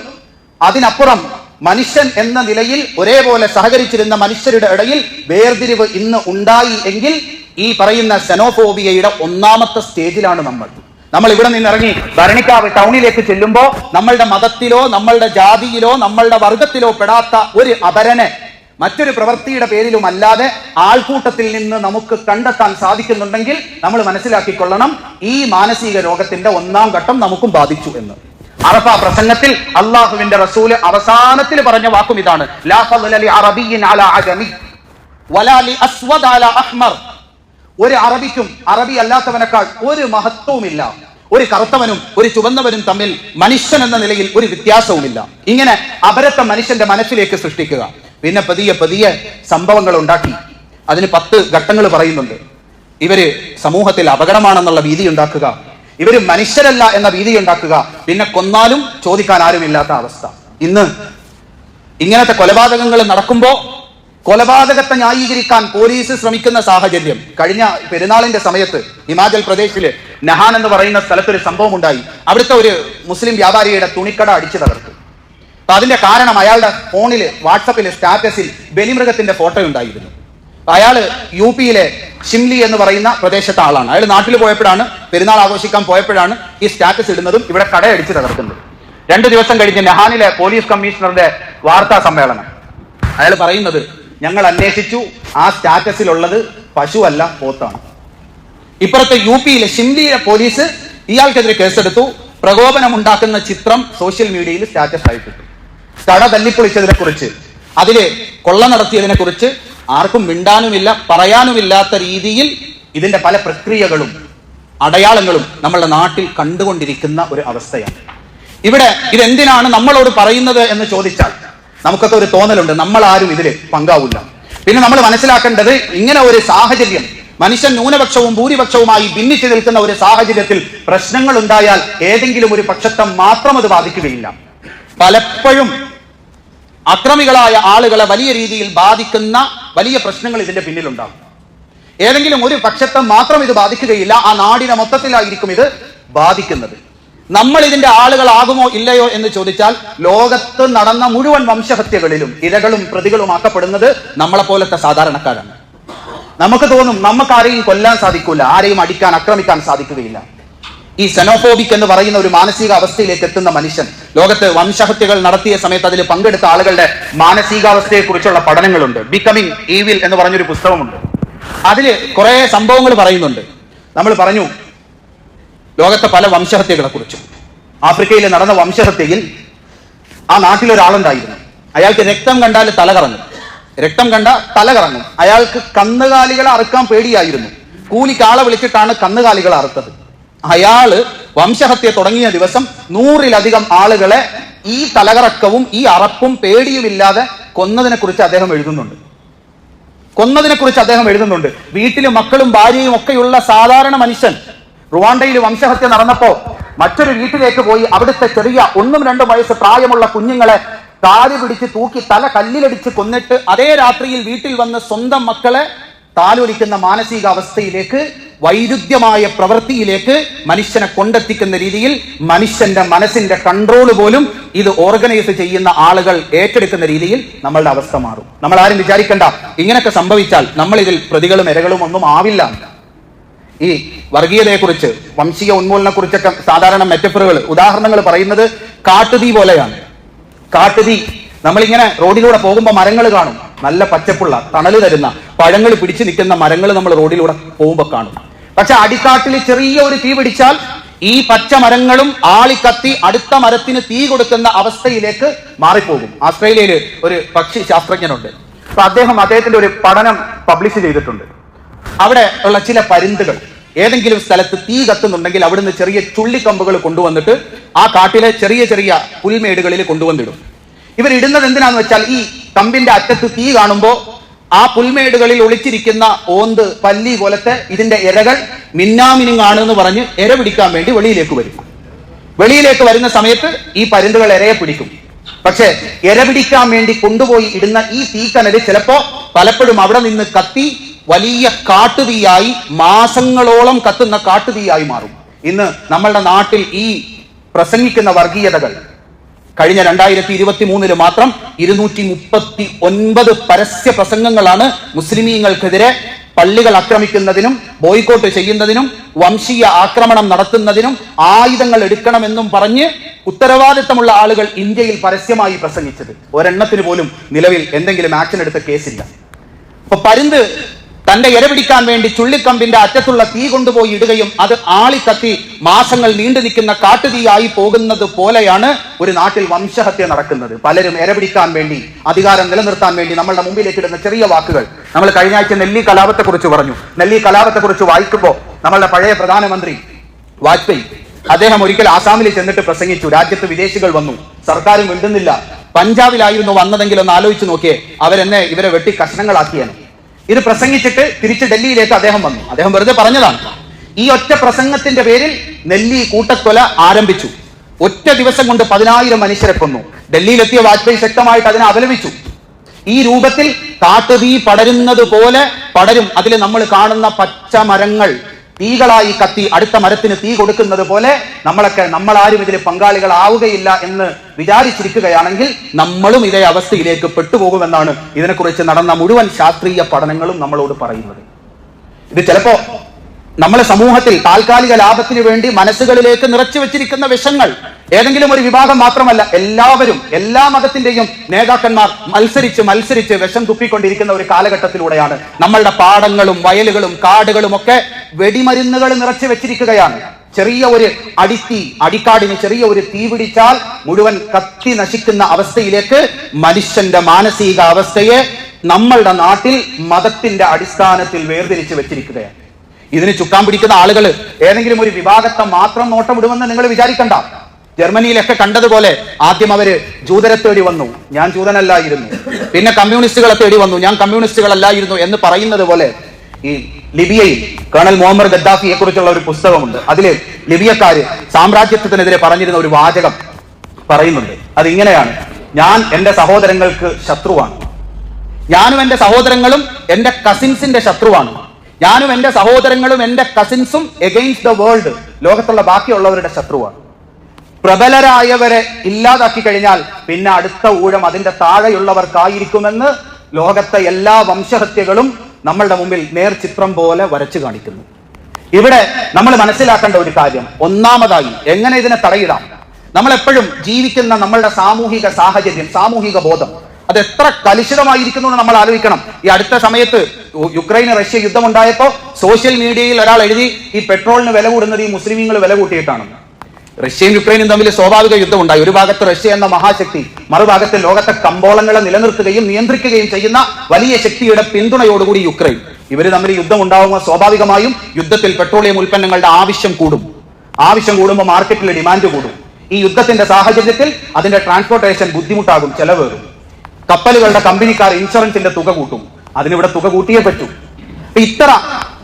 അതിനപ്പുറം മനുഷ്യൻ എന്ന നിലയിൽ ഒരേപോലെ സഹകരിച്ചിരുന്ന മനുഷ്യരുടെ ഇടയിൽ വേർതിരിവ് ഇന്ന് ഉണ്ടായി എങ്കിൽ ഈ പറയുന്ന സെനോഫോബിയയുടെ ഒന്നാമത്തെ സ്റ്റേജിലാണ് നമ്മൾ ഇവിടെ നിന്നിറങ്ങി ഭരണിക്കാവ് ടൗണിലേക്ക് ചെല്ലുമ്പോൾ നമ്മളുടെ മതത്തിലോ നമ്മളുടെ ജാതിയിലോ നമ്മളുടെ വർഗത്തിലോ പെടാത്ത ഒരു അപരനെ മറ്റൊരു പ്രവൃത്തിയുടെ പേരിലും അല്ലാതെ ആൾക്കൂട്ടത്തിൽ നിന്ന് നമുക്ക് കണ്ടെത്താൻ സാധിക്കുന്നുണ്ടെങ്കിൽ നമ്മൾ മനസ്സിലാക്കിക്കൊള്ളണം, ഈ മാനസിക രോഗത്തിന്റെ ഒന്നാം ഘട്ടം നമുക്കും ബാധിച്ചു എന്ന്. അറഫ പ്രസംഗത്തിൽ അള്ളാഹുവിന്റെ റസൂല് അവസാനത്തിൽ പറഞ്ഞ വാക്കും ഇതാണ്, ലാ ഫളല ലി അറബിയ്യിൻ അലാ അജമി വലാ ലി അസ്വദ് അലാ അഹ്മർ. ഒരു അറബിക്കും അറബി അല്ലാത്തവനേക്കാൾ ഒരു മഹത്വവുമില്ല. ഒരു കറുത്തവനും ഒരു ചുവന്നവനും തമ്മിൽ മനുഷ്യൻ എന്ന നിലയിൽ ഒരു വ്യത്യാസവുമില്ല. ഇങ്ങനെ അപരത്തെ മനുഷ്യന്റെ മനസ്സിലേക്ക് സൃഷ്ടിക്കുക. പിന്നെ പതിയെ സംഭവങ്ങൾ ഉണ്ടാക്കി അതിന് 10 ഘട്ടങ്ങൾ പറയുന്നുണ്ട്. ഇവര് സമൂഹത്തിൽ അപകടമാണെന്നുള്ള ഭീതി ഉണ്ടാക്കുക, ഇവര് മനുഷ്യരല്ല എന്ന ഭീതി ഉണ്ടാക്കുക, പിന്നെ കൊന്നാലും ചോദിക്കാൻ ആരുമില്ലാത്ത അവസ്ഥ. ഇന്ന് ഇങ്ങനത്തെ കൊലപാതകങ്ങൾ നടക്കുമ്പോ കൊലപാതകത്തെ ന്യായീകരിക്കാൻ പോലീസ് ശ്രമിക്കുന്ന സാഹചര്യം. കഴിഞ്ഞ പെരുന്നാളിന്റെ സമയത്ത് ഹിമാചൽ പ്രദേശില് നഹാൻ എന്ന് പറയുന്ന സ്ഥലത്തൊരു സംഭവം ഉണ്ടായി. അവിടുത്തെ ഒരു മുസ്ലിം വ്യാപാരിയുടെ തുണിക്കട അടിച്ചു തകർത്തു. അപ്പൊ അതിന്റെ കാരണം അയാളുടെ ഫോണില് വാട്സപ്പില് സ്റ്റാറ്റസിൽ ബലിമൃഗത്തിന്റെ ഫോട്ടോ ഉണ്ടായിരുന്നു. അയാള് UP-യിലെ ഷിംലി എന്ന് പറയുന്ന പ്രദേശത്തെ ആളാണ്. അയാൾ നാട്ടിൽ പോയപ്പോഴാണ്, പെരുന്നാൾ ആഘോഷിക്കാൻ പോയപ്പോഴാണ് ഈ സ്റ്റാറ്റസ് ഇടുന്നതും ഇവിടെ കടയടിച്ച് തകർക്കുന്നത്. 2 ദിവസം കഴിഞ്ഞ് നഹാനിലെ പോലീസ് കമ്മീഷണറുടെ വാർത്താ സമ്മേളനം. അയാൾ പറയുന്നത്, ഞങ്ങൾ അന്വേഷിച്ചു, ആ സ്റ്റാറ്റസിലുള്ളത് പശുവല്ല പോത്താണ്. ഇപ്പുറത്തെ UP-യിലെ ഷിംലിയിലെ പോലീസ് ഇയാൾക്കെതിരെ കേസെടുത്തു. പ്രകോപനമുണ്ടാക്കുന്ന ചിത്രം സോഷ്യൽ മീഡിയയിൽ സ്റ്റാറ്റസ് ആയിട്ടിട്ടു. കട തല്ലിപ്പൊളിച്ചതിനെ കുറിച്ച്, അതില് കൊള്ള നടത്തിയതിനെ കുറിച്ച് ആർക്കും മിണ്ടാനുമില്ല, പറയാനുമില്ലാത്ത രീതിയിൽ ഇതിന്റെ പല പ്രക്രിയകളും അടയാളങ്ങളും നമ്മളുടെ നാട്ടിൽ കണ്ടുകൊണ്ടിരിക്കുന്ന ഒരു അവസ്ഥയാണ്. ഇവിടെ ഇതെന്തിനാണ് നമ്മളോട് പറയുന്നത് എന്ന് ചോദിച്ചാൽ നമുക്കൊക്കെ ഒരു തോന്നലുണ്ട്, നമ്മൾ ആരും ഇതിൽ പങ്കാവില്ല. പിന്നെ നമ്മൾ മനസ്സിലാക്കേണ്ടത്, ഇങ്ങനെ ഒരു സാഹചര്യം, മനുഷ്യൻ ന്യൂനപക്ഷവും ഭൂരിപക്ഷവുമായി ഭിന്നിച്ചു നിൽക്കുന്ന ഒരു സാഹചര്യത്തിൽ പ്രശ്നങ്ങൾ ഉണ്ടായാൽ ഏതെങ്കിലും ഒരു പക്ഷത്തെ മാത്രം അത് ബാധിക്കുകയില്ല. പലപ്പോഴും അക്രമികളായ ആളുകളെ വലിയ രീതിയിൽ ബാധിക്കുന്ന വലിയ പ്രശ്നങ്ങൾ ഇതിന്റെ പിന്നിലുണ്ടാകും. ഏതെങ്കിലും ഒരു പക്ഷത്തെ മാത്രം ഇത് ബാധിക്കുകയില്ല, ആ നാടിനെ മൊത്തത്തിലായിരിക്കും ഇത് ബാധിക്കുന്നത്. നമ്മൾ ഇതിന്റെ ആളുകളാകുമോ ഇല്ലയോ എന്ന് ചോദിച്ചാൽ, ലോകത്ത് നടന്ന മുഴുവൻ വംശഹത്യകളിലും ഇരകളും പ്രതികളുമാക്കപ്പെടുന്നത് നമ്മളെ പോലത്തെ സാധാരണക്കാരാണ്. നമുക്ക് തോന്നും നമുക്ക് ആരെയും കൊല്ലാൻ സാധിക്കൂല, ആരെയും അടിക്കാൻ ആക്രമിക്കാൻ സാധിക്കുകയില്ല. ഈ സെനോഫോബിക് എന്ന് പറയുന്ന ഒരു മാനസിക അവസ്ഥയിലേക്ക് എത്തുന്ന മനുഷ്യൻ, ലോകത്ത് വംശഹത്യകൾ നടത്തിയ സമയത്ത് അതിൽ പങ്കെടുത്ത ആളുകളുടെ മാനസികാവസ്ഥയെ കുറിച്ചുള്ള പഠനങ്ങളുണ്ട്. ബിക്കമിങ് ഈവിൽ എന്ന് പറഞ്ഞൊരു പുസ്തകമുണ്ട്. അതിൽ കുറെ സംഭവങ്ങൾ പറയുന്നുണ്ട്. നമ്മൾ പറഞ്ഞു ലോകത്തെ പല വംശഹത്യകളെ കുറിച്ചും. ആഫ്രിക്കയിൽ നടന്ന വംശഹത്യയിൽ ആ നാട്ടിലൊരാളുണ്ടായിരുന്നു. അയാൾക്ക് രക്തം കണ്ടാൽ രക്തം കണ്ട തല കറങ്ങും. അയാൾക്ക് കന്നുകാലികളെ അറുക്കാൻ പേടിയായിരുന്നു. കൂലിക്ക് ആളെ വിളിച്ചിട്ടാണ് കന്നുകാലികളെ അറുത്തത്. അയാള് വംശഹത്യ തുടങ്ങിയ ദിവസം 100-ലധികം ആളുകളെ ഈ തലകറക്കവും ഈ അറപ്പും പേടിയുമില്ലാതെ കൊന്നതിനെ കുറിച്ച് അദ്ദേഹം എഴുതുന്നുണ്ട്. വീട്ടിൽ മക്കളും ഭാര്യയും ഒക്കെയുള്ള സാധാരണ മനുഷ്യൻ റുവാണ്ടയിൽ വംശഹത്യ നടന്നപ്പോ മറ്റൊരു വീട്ടിലേക്ക് പോയി അവിടുത്തെ ചെറിയ 1-2 വയസ്സ് പ്രായമുള്ള കുഞ്ഞുങ്ങളെ താലി പിടിച്ച് തൂക്കി തല കല്ലിലടിച്ച് കൊന്നിട്ട് അതേ രാത്രിയിൽ വീട്ടിൽ വന്ന് സ്വന്തം മക്കളെ താലോലിക്കുന്ന മാനസികാവസ്ഥയിലേക്ക്, വൈരുദ്ധ്യമായ പ്രവൃത്തിയിലേക്ക് മനുഷ്യനെ കൊണ്ടെത്തിക്കുന്ന രീതിയിൽ മനുഷ്യന്റെ മനസ്സിന്റെ കൺട്രോൾ പോലും ഇത് ഓർഗനൈസ് ചെയ്യുന്ന ആളുകൾ ഏറ്റെടുക്കുന്ന രീതിയിൽ നമ്മളുടെ അവസ്ഥ മാറും. നമ്മൾ ആരും വിചാരിക്കണ്ട ഇങ്ങനെയൊക്കെ സംഭവിച്ചാൽ നമ്മൾ ഇതിൽ പ്രതികളും ഇരകളും ഒന്നും ആവില്ല. ഈ വർഗീയതയെക്കുറിച്ച്, വംശീയ ഉന്മൂലനെ കുറിച്ചൊക്കെ സാധാരണ മെറ്റഫറുകൾ, ഉദാഹരണങ്ങൾ പറയുന്നത് കാട്ടുതീ പോലെയാണ്. കാട്ടുതീ, നമ്മളിങ്ങനെ റോഡിലൂടെ പോകുമ്പോൾ മരങ്ങൾ കാണും, നല്ല പച്ചപ്പുള്ള തണല് തരുന്ന പഴങ്ങൾ പിടിച്ചു നിൽക്കുന്ന മരങ്ങൾ നമ്മൾ റോഡിലൂടെ പോകുമ്പോൾ കാണും. പക്ഷെ അടിക്കാട്ടിൽ ചെറിയ ഒരു തീ പിടിച്ചാൽ ഈ പച്ച മരങ്ങളും ആളിക്കത്തി അടുത്ത മരത്തിന് തീ കൊടുക്കുന്ന അവസ്ഥയിലേക്ക് മാറിപ്പോകും. ആസ്ട്രേലിയയിൽ ഒരു പക്ഷി ശാസ്ത്രജ്ഞനുണ്ട്. അപ്പൊ അദ്ദേഹത്തിന്റെ ഒരു പഠനം പബ്ലിഷ് ചെയ്തിട്ടുണ്ട്. അവിടെ ഉള്ള ചില പരുന്തുകൾ ഏതെങ്കിലും സ്ഥലത്ത് തീ കത്തുന്നുണ്ടെങ്കിൽ അവിടുന്ന് ചെറിയ ചുള്ളിക്കമ്പുകൾ കൊണ്ടുവന്നിട്ട് ആ കാട്ടിലെ ചെറിയ ചെറിയ പുൽമേടുകളിൽ കൊണ്ടുവന്നിടും. ഇവരിടുന്നത് എന്തിനാന്ന് വെച്ചാൽ, ഈ കമ്പിന്റെ അറ്റത്ത് തീ കാണുമ്പോൾ ആ പുൽമേടുകളിൽ ഒളിച്ചിരിക്കുന്ന ഓന്ത്, പല്ലി പോലത്തെ ഇതിന്റെ ഇരകൾ മിന്നാമിനുങ്ങാണെന്ന് പറഞ്ഞ് ഇര പിടിക്കാൻ വേണ്ടി വെളിയിലേക്ക് വരുന്ന സമയത്ത് ഈ പരുന്തുകൾ ഇരയെ പിടിക്കും. പക്ഷെ ഇര പിടിക്കാൻ വേണ്ടി കൊണ്ടുപോയി ഇടുന്ന ഈ തീക്കനല് പലപ്പോഴും അവിടെ നിന്ന് കത്തി വലിയ കാട്ടുതീയായി, മാസങ്ങളോളം കത്തുന്ന കാട്ടുതീയായി മാറും. ഇന്ന് നമ്മളുടെ നാട്ടിൽ ഈ പ്രസംഗിക്കുന്ന വർഗീയതകൾ കഴിഞ്ഞ 2023 മാത്രം 239 പരസ്യ പ്രസംഗങ്ങളാണ് മുസ്ലിമീങ്ങൾക്കെതിരെ പള്ളികൾ ആക്രമിക്കുന്നതിനും ബോയ്ക്കോട്ട് ചെയ്യുന്നതിനും വംശീയ ആക്രമണം നടത്തുന്നതിനും ആയുധങ്ങൾ എടുക്കണമെന്നും പറഞ്ഞ് ഉത്തരവാദിത്തമുള്ള ആളുകൾ ഇന്ത്യയിൽ പരസ്യമായി പ്രസംഗിച്ചത്. ഒരെണ്ണത്തിന് പോലും നിലവിൽ എന്തെങ്കിലും ആക്ഷൻ എടുത്ത കേസില്ല. അപ്പൊ പരുന്ത് തന്റെ ഇര പിടിക്കാൻ വേണ്ടി ചുള്ളിക്കമ്പിന്റെ അറ്റത്തുള്ള തീ കൊണ്ടുപോയി ഇടുകയും അത് ആളിക്കത്തി മാസങ്ങൾ നീണ്ടു നിൽക്കുന്ന കാട്ടുതീയായി പോകുന്നത് പോലെയാണ് ഒരു നാട്ടിൽ വംശഹത്യ നടക്കുന്നത്. പലരും ഇര പിടിക്കാൻ വേണ്ടി, അധികാരം നിലനിർത്താൻ വേണ്ടി നമ്മളുടെ മുമ്പിലേക്ക് ഇടുന്ന ചെറിയ വാക്കുകൾ. നമ്മൾ കഴിഞ്ഞ ആഴ്ച നെല്ലി കലാപത്തെക്കുറിച്ച് പറഞ്ഞു. നെല്ലി കലാപത്തെക്കുറിച്ച് വായിക്കുമ്പോൾ നമ്മളുടെ പഴയ പ്രധാനമന്ത്രി വാജ്പേയി, അദ്ദേഹം ഒരിക്കൽ ആസാമിൽ ചെന്നിട്ട് പ്രസംഗിച്ചു. രാജ്യത്ത് വിദേശികൾ വന്നു, സർക്കാരും മിണ്ടുന്നില്ല. പഞ്ചാബിലായിരുന്നു വന്നതെങ്കിൽ ഒന്ന് ആലോചിച്ച് നോക്കിയേ, ഇവരെ വെട്ടി കഷ്ണങ്ങളാക്കിയാണ്. ഇത് പ്രസംഗിച്ചിട്ട് തിരിച്ച് ഡൽഹിയിലേക്ക് അദ്ദേഹം വന്നു. അദ്ദേഹം വെറുതെ പറഞ്ഞതാണ്. ഈ ഒറ്റ പ്രസംഗത്തിന്റെ പേരിൽ നെല്ലി കൂട്ടക്കൊല ആരംഭിച്ചു. ഒറ്റ ദിവസം കൊണ്ട് 10,000 മനുഷ്യരെ കൊന്നു. ഡൽഹിയിലെത്തിയ വാജ്പേയി ശക്തമായിട്ട് അതിനെ അപലപിച്ചു. ഈ രൂപത്തിൽ കാട്ടുതീ പടരുന്നത് പോലെ പടരും. അതിൽ നമ്മൾ കാണുന്ന പച്ച മരങ്ങൾ തീകളായി കത്തി അടുത്ത മരത്തിന് തീ കൊടുക്കുന്നത് പോലെ നമ്മളാരും ഇതിൽ പങ്കാളികളാവുകയില്ല എന്ന് വിചാരിച്ചിരിക്കുകയാണെങ്കിൽ നമ്മളും ഇതേ അവസ്ഥയിലേക്ക് പെട്ടുപോകുമെന്നാണ് ഇതിനെക്കുറിച്ച് നടന്ന മുഴുവൻ ശാസ്ത്രീയ പഠനങ്ങളും നമ്മളോട് പറയുന്നത്. ഇത് ചിലപ്പോ നമ്മളെ സമൂഹത്തിൽ താൽക്കാലിക ലാഭത്തിന് വേണ്ടി മനസ്സുകളിലേക്ക് നിറച്ചു വെച്ചിരിക്കുന്ന വിഷങ്ങൾ ഏതെങ്കിലും ഒരു വിഭാഗം മാത്രമല്ല, എല്ലാവരും, എല്ലാ മതത്തിന്റെയും നേതാക്കന്മാർ മത്സരിച്ച് വിഷം തുപ്പിക്കൊണ്ടിരിക്കുന്ന ഒരു കാലഘട്ടത്തിലൂടെയാണ്. നമ്മളുടെ പാടങ്ങളും വയലുകളും കാടുകളും ഒക്കെ വെടിമരുന്നുകൾ നിറച്ചു വെച്ചിരിക്കുകയാണ്. ചെറിയ ഒരു അടിക്കാടിന് ചെറിയ ഒരു തീ പിടിച്ചാൽ മുഴുവൻ കത്തി നശിക്കുന്ന അവസ്ഥയിലേക്ക് മനുഷ്യന്റെ മാനസിക അവസ്ഥയെ നമ്മളുടെ നാട്ടിൽ മതത്തിന്റെ അടിസ്ഥാനത്തിൽ വേർതിരിച്ച് വെച്ചിരിക്കുകയാണ്. ഇതിന് ചുക്കാൻ പിടിക്കുന്ന ആളുകൾ ഏതെങ്കിലും ഒരു വിഭാഗത്തെ മാത്രം നോട്ടമിടുമെന്ന് നിങ്ങൾ വിചാരിക്കണ്ട. ജർമ്മനിയിലൊക്കെ കണ്ടതുപോലെ ആദ്യം അവര് ജൂതരെ തേടി വന്നു. ഞാൻ ജൂതനല്ലായിരുന്നു, പിന്നെ കമ്മ്യൂണിസ്റ്റുകളെ തേടി വന്നു, ഞാൻ കമ്മ്യൂണിസ്റ്റുകളല്ലായിരുന്നു എന്ന് പറയുന്നത് പോലെ ഈ ലിബിയയിൽ കേണൽ മുഹമ്മദ് ഗദ്ദാഫിയെ കുറിച്ചുള്ള ഒരു പുസ്തകമുണ്ട്. അതില് ലിബിയക്കാര് സാമ്രാജ്യത്വത്തിനെതിരെ പറഞ്ഞിരുന്ന ഒരു വാചകം പറയുന്നുണ്ട്. അതിങ്ങനെയാണ്: ഞാൻ എന്റെ സഹോദരങ്ങൾക്ക് ശത്രുവാണ്, ഞാനും എന്റെ സഹോദരങ്ങളും എന്റെ കസിൻസിന്റെ ശത്രുവാണ്, ഞാനും എന്റെ സഹോദരങ്ങളും എന്റെ കസിൻസും എഗെയിൻസ്റ്റ് ദ വേൾഡ്, ലോകത്തുള്ള ബാക്കിയുള്ളവരുടെ ശത്രുവാണ്. പ്രബലരായവരെ ഇല്ലാതാക്കി കഴിഞ്ഞാൽ പിന്നെ അടുത്ത ഊഴം അതിന്റെ താഴെയുള്ളവർക്കായിരിക്കുമെന്ന് ലോകത്തെ എല്ലാ വംശഹത്യകളും നമ്മളുടെ മുമ്പിൽ നേർചിത്രം പോലെ വരച്ചു കാണിക്കുന്നു. ഇവിടെ നമ്മൾ മനസ്സിലാക്കേണ്ട ഒരു കാര്യം, ഒന്നാമതായി എങ്ങനെ ഇതിനെ തടയിടാം. നമ്മൾ എപ്പോഴും ജീവിക്കുന്ന നമ്മളുടെ സാമൂഹിക സാഹചര്യം, സാമൂഹിക ബോധം അത് എത്ര കലുഷിതമായിരിക്കുന്നു എന്ന് നമ്മൾ ആലോചിക്കണം. ഈ അടുത്ത സമയത്ത് യുക്രൈൻ റഷ്യ യുദ്ധം ഉണ്ടായപ്പോൾ സോഷ്യൽ മീഡിയയിൽ ഒരാൾ എഴുതി, ഈ പെട്രോളിന് വില കൂടുന്നത് ഈ മുസ്ലിമീങ്ങൾ വില കൂട്ടിയിട്ടാണ്. റഷ്യയും യുക്രൈനും തമ്മിൽ സ്വാഭാവിക യുദ്ധം ഉണ്ടായി. ഒരു ഭാഗത്ത് റഷ്യ എന്ന മഹാശക്തി, മറുഭാഗത്ത് ലോകത്തെ കമ്പോളങ്ങളെ നിലനിർത്തുകയും നിയന്ത്രിക്കുകയും ചെയ്യുന്ന വലിയ ശക്തിയുടെ പിന്തുണയോടുകൂടി യുക്രൈൻ. ഇവർ തമ്മിൽ യുദ്ധം ഉണ്ടാവുമ്പോൾ സ്വാഭാവികമായും യുദ്ധത്തിൽ പെട്രോളിയം ഉൽപ്പന്നങ്ങളുടെ ആവശ്യം കൂടും. ആവശ്യം കൂടുമ്പോൾ മാർക്കറ്റിൽ ഡിമാൻഡ് കൂടും. ഈ യുദ്ധത്തിന്റെ സാഹചര്യത്തിൽ അതിന്റെ ട്രാൻസ്പോർട്ടേഷൻ ബുദ്ധിമുട്ടാകും, ചെലവേറും. കപ്പലുകളുടെ കമ്പനിക്കാർ ഇൻഷുറൻസിന്റെ തുക കൂട്ടും. അതിനിവിടെ തുക കൂട്ടിയേ പറ്റൂ. ഇത്ര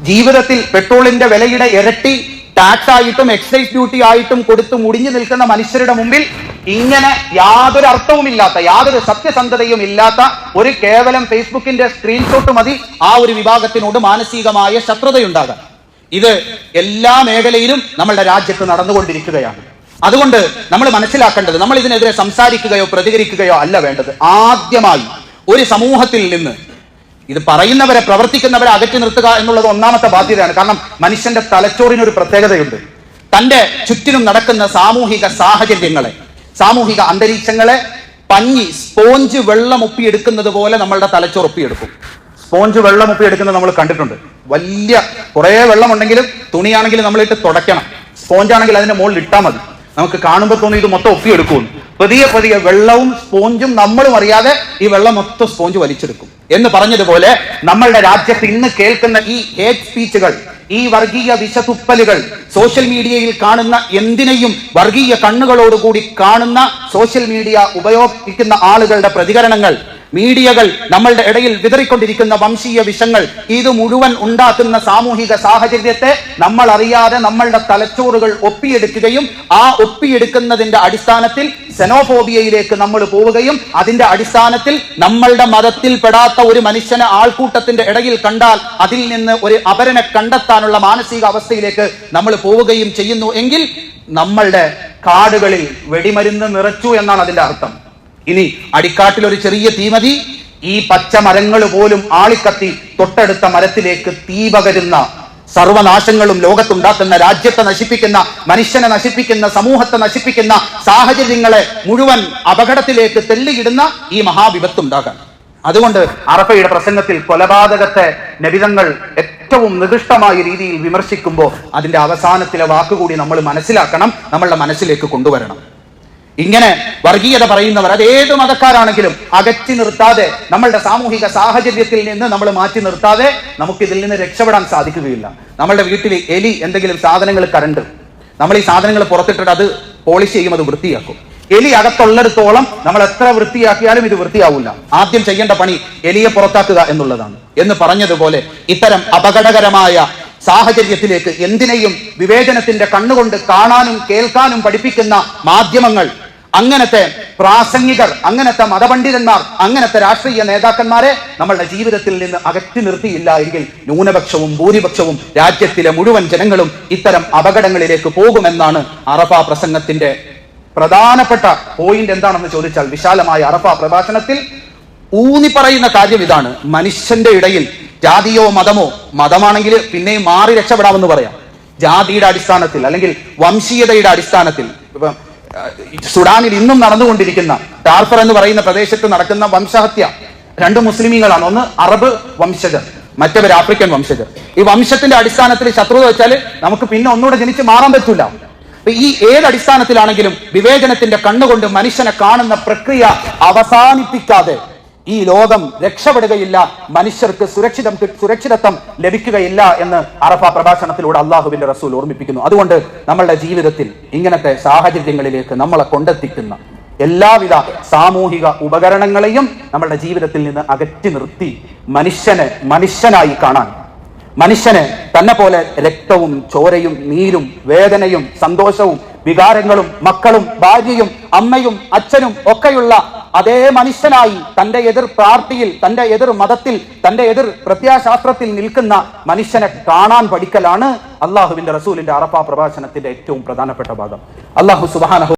ജീവിതത്തിൽ പെട്രോളിന്റെ വിലയുടെ ഇരട്ടി ടാക്സ് ആയിട്ടും എക്സൈസ് ഡ്യൂട്ടി ആയിട്ടും കൊടുത്തു മുടിഞ്ഞു നിൽക്കുന്ന മനുഷ്യരുടെ മുമ്പിൽ ഇങ്ങനെ യാതൊരു അർത്ഥവുമില്ലാത്ത, യാതൊരു സത്യസന്ധതയും ഇല്ലാത്ത ഒരു കേവലം ഫേസ്ബുക്കിന്റെ സ്ക്രീൻഷോട്ട് മതി ആ ഒരു വിഭാഗത്തിനോട് മാനസികമായ ശത്രുതയുണ്ടാകാൻ. ഇത് എല്ലാ മേഖലയിലും നമ്മളുടെ രാജ്യത്ത് നടന്നുകൊണ്ടിരിക്കുകയാണ്. അതുകൊണ്ട് നമ്മൾ മനസ്സിലാക്കേണ്ടത്, നമ്മൾ ഇതിനെതിരെ സംസാരിക്കുകയോ പ്രതികരിക്കുകയോ അല്ല വേണ്ടത്. ആദ്യമായി ഒരു സമൂഹത്തിൽ നിന്ന് ഇത് പറയുന്നവരെ, പ്രവർത്തിക്കുന്നവരെ അകറ്റി നിർത്തുക എന്നുള്ളത് ഒന്നാമത്തെ ബാധ്യതയാണ്. കാരണം മനുഷ്യന്റെ തലച്ചോറിനൊരു പ്രത്യേകതയുണ്ട്. തന്റെ ചുറ്റിനും നടക്കുന്ന സാമൂഹിക സാഹചര്യങ്ങളെ, സാമൂഹിക അന്തരീക്ഷങ്ങളെ പഞ്ഞി, സ്പോഞ്ച് വെള്ളം ഒപ്പിയെടുക്കുന്നത് പോലെ നമ്മളുടെ തലച്ചോർ ഒപ്പിയെടുക്കും. സ്പോഞ്ച് വെള്ളം ഒപ്പിയെടുക്കുന്നത് നമ്മൾ കണ്ടിട്ടുണ്ട്. വലിയ കുറേ വെള്ളമുണ്ടെങ്കിലും തുണിയാണെങ്കിലും നമ്മളിട്ട് തുടയ്ക്കണം. സ്പോഞ്ചാണെങ്കിൽ അതിന്റെ മുകളിൽ ഇട്ടാൽ മതി. നമുക്ക് കാണുമ്പോൾ തോന്നി ഇത് മൊത്തം ഒപ്പിയെടുക്കുമെന്ന്. പതിയെ പതിയെ വെള്ളവും സ്പോഞ്ചും നമ്മളും അറിയാതെ ഈ വെള്ളം മൊത്തം സ്പോഞ്ച് വലിച്ചെടുക്കും. എന്ന് പറഞ്ഞതുപോലെ നമ്മളുടെ രാജ്യത്ത് ഇന്ന് കേൾക്കുന്ന ഈ ഹേറ്റ് സ്പീച്ചുകൾ, ഈ വർഗീയ വിഷതുപ്പലുകൾ, സോഷ്യൽ മീഡിയയിൽ കാണുന്ന എന്തിനേയും വർഗീയ കണ്ണുകളോടുകൂടി കാണുന്ന സോഷ്യൽ മീഡിയ ഉപയോഗിക്കുന്ന ആളുകളുടെ പ്രതികരണങ്ങൾ, മീഡിയകൾ നമ്മളുടെ ഇടയിൽ വിതറിക്കൊണ്ടിരിക്കുന്ന വംശീയ വിഷങ്ങൾ, ഇത് മുഴുവൻ ഉണ്ടാക്കുന്ന സാമൂഹിക സാഹചര്യത്തെ നമ്മൾ അറിയാതെ നമ്മളുടെ തലച്ചോറുകൾ ഒപ്പിയെടുക്കുകയും ആ ഒപ്പിയെടുക്കുന്നതിന്റെ അടിസ്ഥാനത്തിൽ സെനോഫോബിയയിലേക്ക് നമ്മൾ പോവുകയും അതിന്റെ അടിസ്ഥാനത്തിൽ നമ്മളുടെ മതത്തിൽ പെടാത്ത ഒരു മനുഷ്യനെ ആൾക്കൂട്ടത്തിന്റെ ഇടയിൽ കണ്ടാൽ അതിൽ നിന്ന് ഒരു അപരനെ കണ്ടെത്താനുള്ള മാനസിക അവസ്ഥയിലേക്ക് നമ്മൾ പോവുകയും ചെയ്യുന്നു എങ്കിൽ നമ്മളുടെ കാടുകളിൽ വെടിമരുന്ന് നിറച്ചു എന്നാണ് അതിന്റെ അർത്ഥം. ഇനി അടിക്കാട്ടിൽ ഒരു ചെറിയ തീമതി, ഈ പച്ച മരങ്ങൾ പോലും ആളിക്കത്തി തൊട്ടടുത്ത മരത്തിലേക്ക് തീ പകരുന്ന, സർവനാശങ്ങളും ലോകത്തുണ്ടാക്കുന്ന, രാജ്യത്തെ നശിപ്പിക്കുന്ന, മനുഷ്യനെ നശിപ്പിക്കുന്ന, സമൂഹത്തെ നശിപ്പിക്കുന്ന സാഹചര്യങ്ങളെ മുഴുവൻ അപകടത്തിലേക്ക് തെള്ളിയിടുന്ന ഈ മഹാവിപത്തുണ്ടാകാൻ. അതുകൊണ്ട് അറഫയുടെ പ്രസംഗത്തിൽ കൊലപാതകത്തെ നബിതങ്ങൾ ഏറ്റവും നികൃഷ്ടമായ രീതിയിൽ വിമർശിക്കുമ്പോൾ അതിന്റെ അവസാനത്തിലെ വാക്കുകൂടി നമ്മൾ മനസ്സിലാക്കണം, നമ്മളുടെ മനസ്സിലേക്ക് കൊണ്ടുവരണം. ഇങ്ങനെ വർഗീയത പറയുന്നവർ, അത് ഏത് മതക്കാരാണെങ്കിലും അകറ്റി നിർത്താതെ, നമ്മളുടെ സാമൂഹിക സാഹചര്യത്തിൽ നിന്ന് നമ്മൾ മാറ്റി നിർത്താതെ നമുക്കിതിൽ നിന്ന് രക്ഷപ്പെടാൻ സാധിക്കുകയില്ല. നമ്മളുടെ വീട്ടിൽ എലി എന്തെങ്കിലും സാധനങ്ങൾ കരണ്ട്, നമ്മൾ ഈ സാധനങ്ങൾ പുറത്തിട്ടിട്ട് അത് പോളിഷ് ചെയ്യും, അത് വൃത്തിയാക്കും. എലി അകത്തുള്ളിടത്തോളം നമ്മൾ എത്ര വൃത്തിയാക്കിയാലും ഇത് വൃത്തിയാവില്ല. ആദ്യം ചെയ്യേണ്ട പണി എലിയെ പുറത്താക്കുക എന്നുള്ളതാണ്. എന്ന് പറഞ്ഞതുപോലെ ഇത്തരം അപകടകരമായ സാഹചര്യത്തിലേക്ക് എന്തിനേയും വിവേചനത്തിന്റെ കണ്ണുകൊണ്ട് കാണാനും കേൾക്കാനും പഠിപ്പിക്കുന്ന മാധ്യമങ്ങൾ, അങ്ങനത്തെ പ്രാസംഗികർ, അങ്ങനത്തെ മതപണ്ഡിതന്മാർ, അങ്ങനത്തെ രാഷ്ട്രീയ നേതാക്കന്മാരെ നമ്മളുടെ ജീവിതത്തിൽ നിന്ന് അകറ്റി നിർത്തിയില്ല എങ്കിൽ ന്യൂനപക്ഷവും ഭൂരിപക്ഷവും രാജ്യത്തിലെ മുഴുവൻ ജനങ്ങളും ഇത്തരം അപകടങ്ങളിലേക്ക് പോകുമെന്നാണ് അറഫ പ്രസംഗത്തിന്റെ പ്രധാനപ്പെട്ട പോയിന്റ്. എന്താണെന്ന് ചോദിച്ചാൽ, വിശാലമായ അറഫ പ്രഭാഷണത്തിൽ ഊന്നി പറയുന്ന കാര്യം ഇതാണ്: മനുഷ്യന്റെ ഇടയിൽ ജാതിയോ മതമോ, മതമാണെങ്കിൽ പിന്നെയും മാറി രക്ഷപ്പെടാമെന്ന് പറയാം, ജാതിയുടെ അടിസ്ഥാനത്തിൽ അല്ലെങ്കിൽ വംശീയതയുടെ അടിസ്ഥാനത്തിൽ. ഇപ്പം സുഡാനിൽ ഇന്നും നടന്നുകൊണ്ടിരിക്കുന്ന ടാർഫർ എന്ന് പറയുന്ന പ്രദേശത്ത് നടക്കുന്ന വംശഹത്യ, രണ്ട് മുസ്ലിമീങ്ങളാണ്. ഒന്ന് അറബ് വംശജർ, മറ്റവർ ആഫ്രിക്കൻ വംശജർ. ഈ വംശത്തിന്റെ അടിസ്ഥാനത്തിൽ ശത്രുത വെച്ചാൽ നമുക്ക് പിന്നെ ഒന്നുകൂടെ ജനിച്ച് മാറാൻ പറ്റൂല. ഈ ഏത് അടിസ്ഥാനത്തിലാണെങ്കിലും വിവേചനത്തിന്റെ കണ്ണുകൊണ്ട് മനുഷ്യനെ കാണുന്ന പ്രക്രിയ അവസാനിപ്പിക്കാതെ ഈ ലോകം രക്ഷപ്പെടുകയില്ല, മനുഷ്യർക്ക് സുരക്ഷിതത്വം ലഭിക്കുകയില്ല എന്ന് അറഫ പ്രഭാഷണത്തിലൂടെ അള്ളാഹുവിന്റെ റസൂൽ ഓർമ്മിപ്പിക്കുന്നു. അതുകൊണ്ട് നമ്മളുടെ ജീവിതത്തിൽ ഇങ്ങനത്തെ സാഹചര്യങ്ങളിലേക്ക് നമ്മളെ കൊണ്ടെത്തിക്കുന്ന എല്ലാവിധ സാമൂഹിക ഉപകരണങ്ങളെയും നമ്മളുടെ ജീവിതത്തിൽ നിന്ന് അകറ്റി നിർത്തി മനുഷ്യനായി കാണാൻ, മനുഷ്യന് തന്നെ പോലെ രക്തവും ചോരയും നീരും വേദനയും സന്തോഷവും വികാരങ്ങളും മക്കളും ഭാര്യയും അമ്മയും അച്ഛനും ഒക്കെയുള്ള അതേ മനുഷ്യനായി തന്റെ എതിർ പാർട്ടിയിൽ, തന്റെ എതിർ മതത്തിൽ, തന്റെ എതിർ പ്രത്യയശാസ്ത്രത്തിൽ നിൽക്കുന്ന മനുഷ്യനെ കാണാൻ പഠിക്കലാണ് അള്ളാഹുവിന്റെ റസൂലിന്റെ അറഫ പ്രഭാഷണത്തിന്റെ ഏറ്റവും പ്രധാനപ്പെട്ട ഭാഗം. അള്ളാഹു സുബ്ഹാനഹു